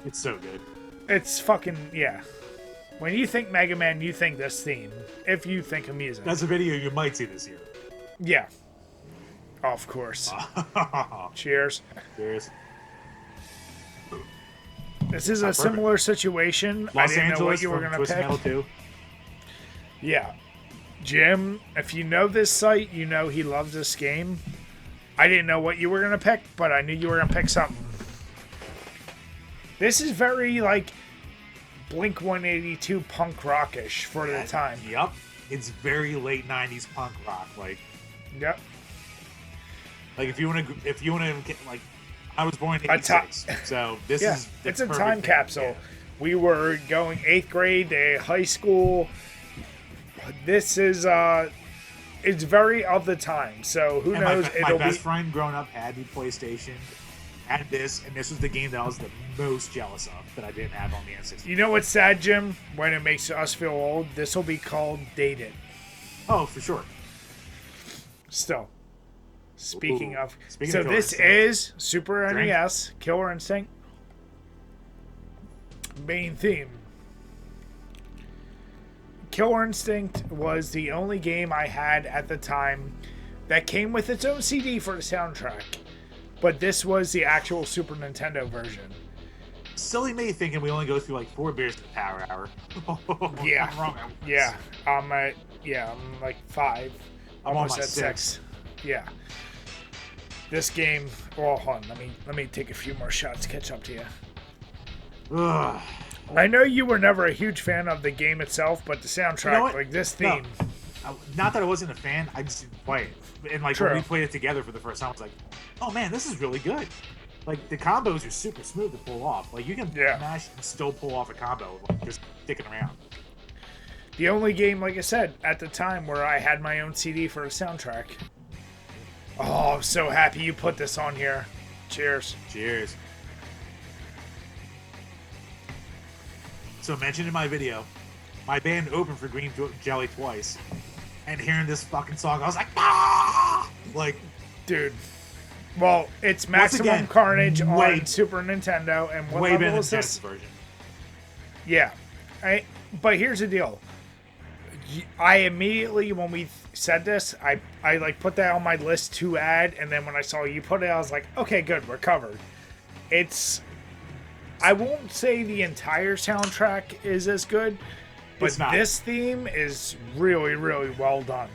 It's so good. It's fucking, yeah. When you think Mega Man, you think this theme. If you think of music. That's a video you might see this year. Yeah. Of course. Cheers. Cheers. This is a similar situation. Los I didn't Angeles know what you were going to pick. Metal 2. Yeah. Jim, if you know this site, you know he loves this game. I didn't know what you were going to pick, but I knew you were going to pick something. This is very, like, Blink-182 punk rockish for the time. Yep. It's very late 90s punk rock. Like, yep. Like, if you want to get, like, I was born in 86, so this is it's a time capsule. Yeah. We were going 8th grade to high school. This is it's very of the time. So who knows? My best friend growing up had the PlayStation, had this, and this was the game that I was the most jealous of that I didn't have on the N64. You know what's sad, Jim? When it makes us feel old, this will be called dated. Oh, for sure. Still. Speaking of this is Super NES Killer Instinct main theme. Killer Instinct was the only game I had at the time that came with its own CD for the soundtrack, but this was the actual Super Nintendo version. Silly me thinking we only go through like 4 beers to the power hour. Yeah, I'm wrong. Yeah, I'm like 5. I'm almost on my at 6. Yeah. This game. Well, hold on. Let me take a few more shots to catch up to you. Ugh. I know you were never a huge fan of the game itself, but the soundtrack, like this theme. No. Not that I wasn't a fan. I just didn't play it. And like when we played it together for the first time, I was like, "Oh man, this is really good." Like the combos are super smooth to pull off. Like you can mash and still pull off a combo, like just sticking around. The only game, like I said, at the time where I had my own CD for a soundtrack. Oh, I'm so happy you put this on here. Cheers. Cheers. So mentioned in my video, my band opened for Green Jelly twice, and hearing this fucking song, I was like, ah! Like, dude. Well, it's Maximum Carnage on Super Nintendo, and what level is this? Version. Yeah. But here's the deal. I immediately, when we said this, I like put that on my list to add, and then when I saw you put it, I was like, okay, good, we're covered. It's, I won't say the entire soundtrack is as good, but this theme is really, really well done.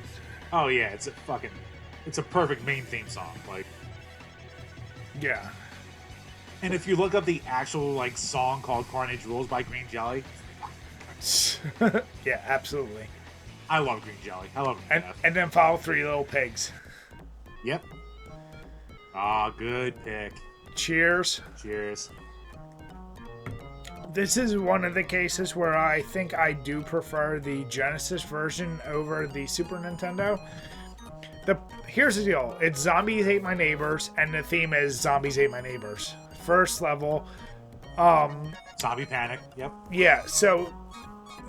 Oh yeah, it's a perfect main theme song. Like, yeah. And if you look up the actual like song called "Carnage Rules" by Green Jelly, yeah, absolutely. I love Green Jelly. I love him. And then follow Three Little Pigs. Yep. Ah, good pick. Cheers. Cheers. This is one of the cases where I think I do prefer the Genesis version over the Super Nintendo. Here's the deal. It's Zombies Ate My Neighbors, and the theme is Zombies Ate My Neighbors. First level. Zombie Panic. Yep. Yeah, so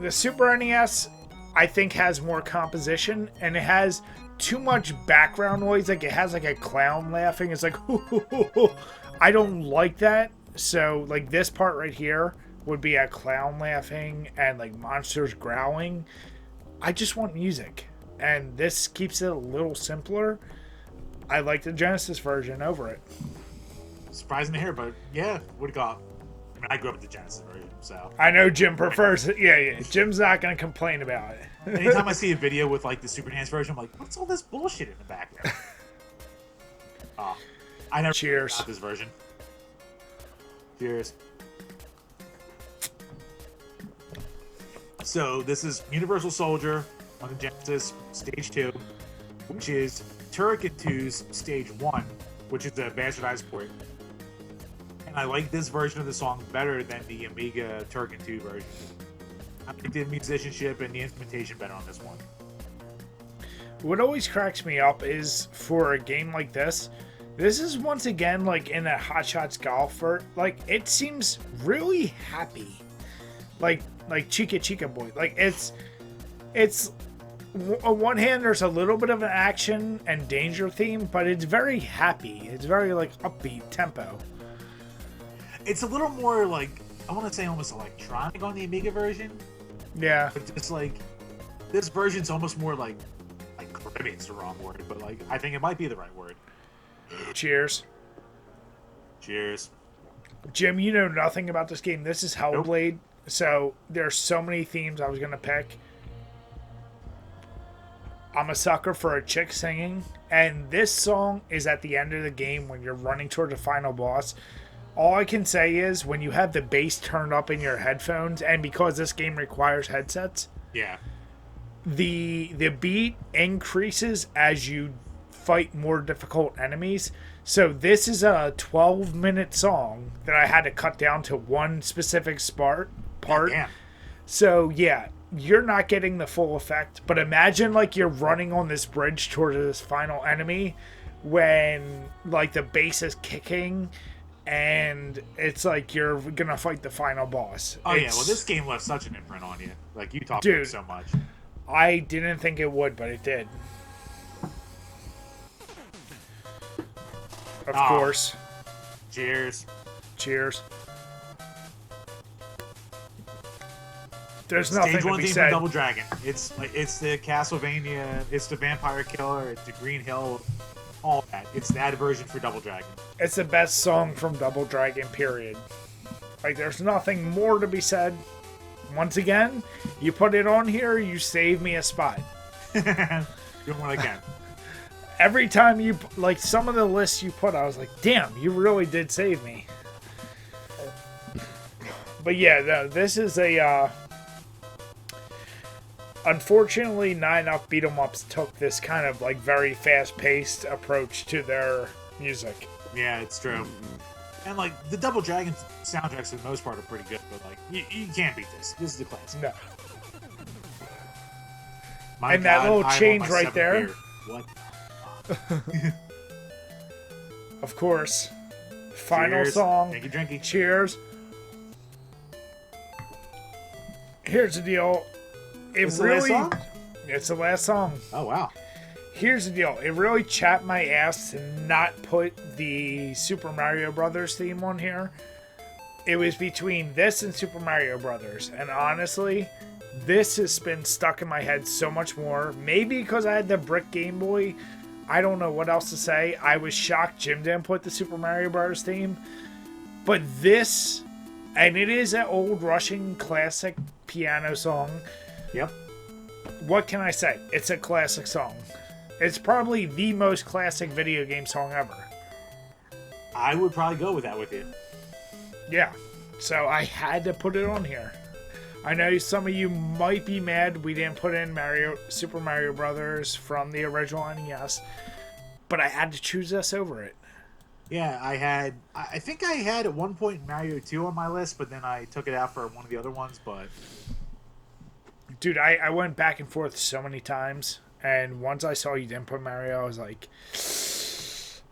the Super NES, I think, has more composition, and it has too much background noise. Like, it has like a clown laughing. It's like, hoo, hoo, hoo, hoo. I don't like that. So, like, this part right here would be a clown laughing and like monsters growling. I just want music, and this keeps it a little simpler. I like the Genesis version over it. Surprising to hear, but yeah, what do you call it? I mean, I grew up with the Genesis version, so I know Jim prefers it. Yeah. Jim's not gonna complain about it. Anytime I see a video with like the Super NES version, I'm like, what's all this bullshit in the background? I never got this version. Cheers. So this is Universal Soldier on the Genesis Stage 2, which is Turrican 2's Stage 1, which is the bastardized port. And I like this version of the song better than the Amiga Turrican 2 version. I like the musicianship and the instrumentation better on this one. What always cracks me up is, for a game like this is once again like in a Hot Shots golfer. Like, it seems really happy. Like Chica Chica Boy. Like, it's on one hand, there's a little bit of an action and danger theme, but it's very happy. It's very like upbeat tempo. It's a little more like, I want to say almost electronic on the Amiga version. Yeah. But just like, this version's almost more like Caribbean's the wrong word, but like, I think it might be the right word. Cheers. Cheers. Jim, you know nothing about this game. This is Hellblade. Nope. So there's so many themes I was going to pick. I'm a sucker for a chick singing. And this song is at the end of the game when you're running toward the final boss. All I can say is when you have the bass turned up in your headphones, and because this game requires headsets, yeah, the beat increases as you fight more difficult enemies. So this is a 12-minute song that I had to cut down to one specific part. Yeah. So yeah, you're not getting the full effect, but imagine like you're running on this bridge toward this final enemy when like the bass is kicking and it's like you're gonna fight the final boss. Oh yeah, well this game left such an imprint on you. Like, you talked about it so much. I didn't think it would, but it did. Of course. Cheers. Cheers. There's nothing Stage 1 to be theme said. for Double Dragon. It's the Castlevania, it's the Vampire Killer, it's the Green Hill, all that. It's that version for Double Dragon. It's the best song from Double Dragon, period. Like, there's nothing more to be said. Once again, you put it on here, you save me a spot. Doing what I can. Every time you, like, some of the lists you put, I was like, damn, you really did save me. But yeah, no, this is a, unfortunately, not enough beat 'em ups took this kind of like very fast-paced approach to their music. Yeah, it's true. And like the Double Dragon soundtracks for the most part are pretty good, but like you can't beat this. This is the classic. No. My and God, that little change right there. Beer. What? Of course. Final Cheers. song. Drinky, drinky. Cheers. Here's the deal. It's the last song? It's the last song. Oh, wow. Here's the deal. It really chapped my ass to not put the Super Mario Brothers theme on here. It was between this and Super Mario Brothers. And honestly, this has been stuck in my head so much more. Maybe because I had the brick Game Boy. I don't know what else to say. I was shocked Jim didn't put the Super Mario Bros. Theme. But this, and it is an old Russian classic piano song. Yep. What can I say? It's a classic song. It's probably the most classic video game song ever. I would probably go with that with you. Yeah. So I had to put it on here. I know some of you might be mad we didn't put in Super Mario Brothers from the original NES, but I had to choose this over it. Yeah, I think I had at one point Mario 2 on my list, but then I took it out for one of the other ones, but... Dude, I went back and forth so many times, and once I saw you didn't put Mario, I was like...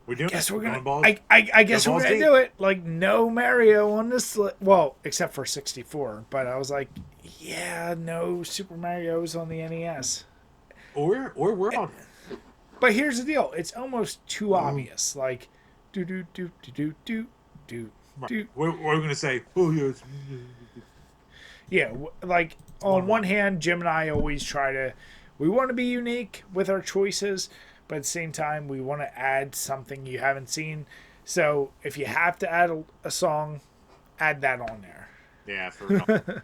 We're doing guess it. we're gonna. Balls, I guess we're gonna do it. Like no Mario on this. Well, except for 64. But I was like, yeah, no Super Mario's on the NES. Or World. But here's the deal. It's almost too obvious. Like, do do do do do do do. Right. We're gonna say, oh yes. Yeah, like on one hand, Jim and I always try to. We want to be unique with our choices. But at the same time, we want to add something you haven't seen. So if you have to add a song, add that on there. Yeah, for real.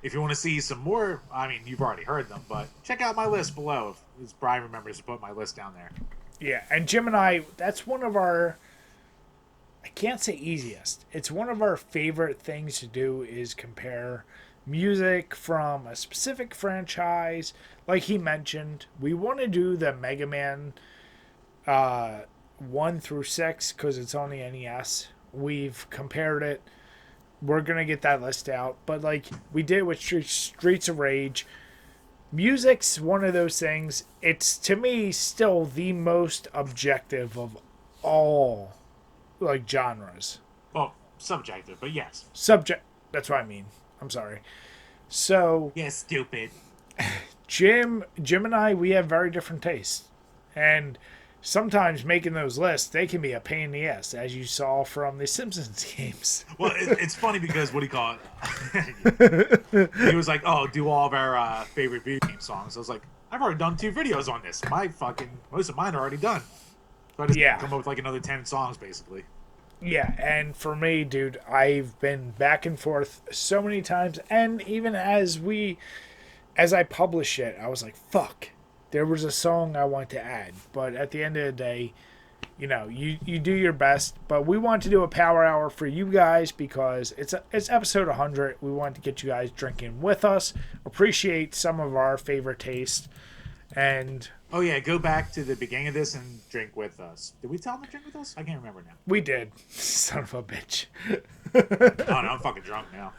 If you want to see some more, I mean, you've already heard them, but check out my list below if Brian remembers to put my list down there. Yeah, and Jim and I, that's one of our, I can't say easiest. It's one of our favorite things to do is compare music from a specific franchise. Like he mentioned, we want to do the Mega Man 1 through 6 because it's on the NES. We've compared it. We're going to get that list out. But like we did with Streets of Rage, music's one of those things. It's, to me, still the most objective of all like genres. Well, subjective, but yes. That's what I mean. I'm sorry. So... Yeah, stupid. Jim and I, we have very different tastes. And sometimes making those lists, they can be a pain in the ass, as you saw from the Simpsons games. Well, it's funny because, what do you call it? He was like, oh, do all of our favorite video game songs. I was like, I've already done 2 videos on this. Most of mine are already done. So I just come up with like another 10 songs, basically. Yeah, and for me, dude, I've been back and forth so many times, and even as I publish it, I was like, fuck, there was a song I want to add. But at the end of the day, you know, you do your best. But we want to do a power hour for you guys because it's episode 100. We want to get you guys drinking with us, appreciate some of our favorite tastes, and... Oh, yeah, go back to the beginning of this and drink with us. Did we tell them to drink with us? I can't remember now. We did. Son of a bitch. Oh, no, I'm fucking drunk now.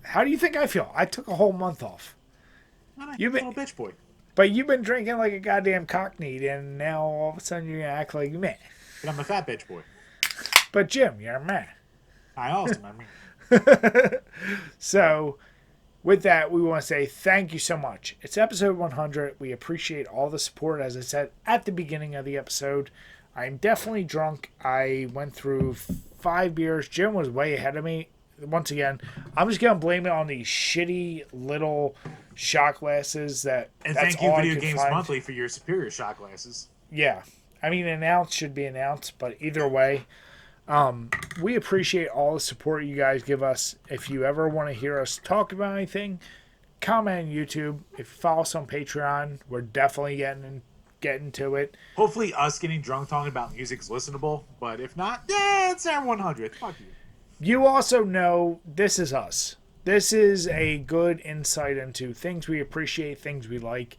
How do you think I feel? I took a whole month off. No, you're a little bitch boy. But you've been drinking like a goddamn cockney, and now all of a sudden you're going to act like meh. But I'm a fat bitch boy. But Jim, you're meh. I also am meh. So... with that, we want to say thank you so much. It's episode 100. We appreciate all the support, as I said at the beginning of the episode. I'm definitely drunk. I went through 5 beers. Jim was way ahead of me. Once again, I'm just going to blame it on these shitty little shot glasses that... And thank you, Video Games Monthly, for your superior shot glasses. Yeah. I mean, an ounce should be an ounce, but either way... we appreciate all the support you guys give us. If you ever want to hear us talk about anything, comment on YouTube. If you follow us on Patreon, we're definitely getting to it. Hopefully us getting drunk talking about music is listenable, but if not, yeah, it's our 100th. Fuck you. You also know this is us. This is a good insight into things we appreciate, things we like.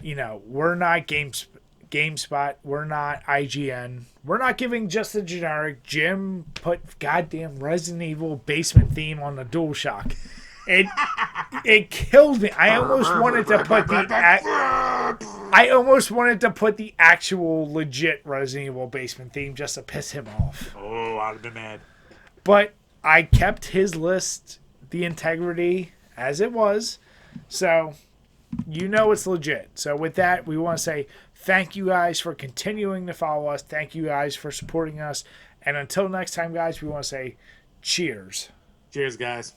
You know, we're not GameSpot, we're not IGN, we're not giving just the generic. Jim put goddamn Resident Evil basement theme on the DualShock. It killed me. I almost wanted to put the actual legit Resident Evil basement theme just to piss him off. Oh, I'd have been mad. But I kept his list, the integrity as it was, so you know it's legit. So with that, we want to say thank you guys for continuing to follow us. Thank you guys for supporting us. And until next time, guys, we want to say cheers. Cheers, guys.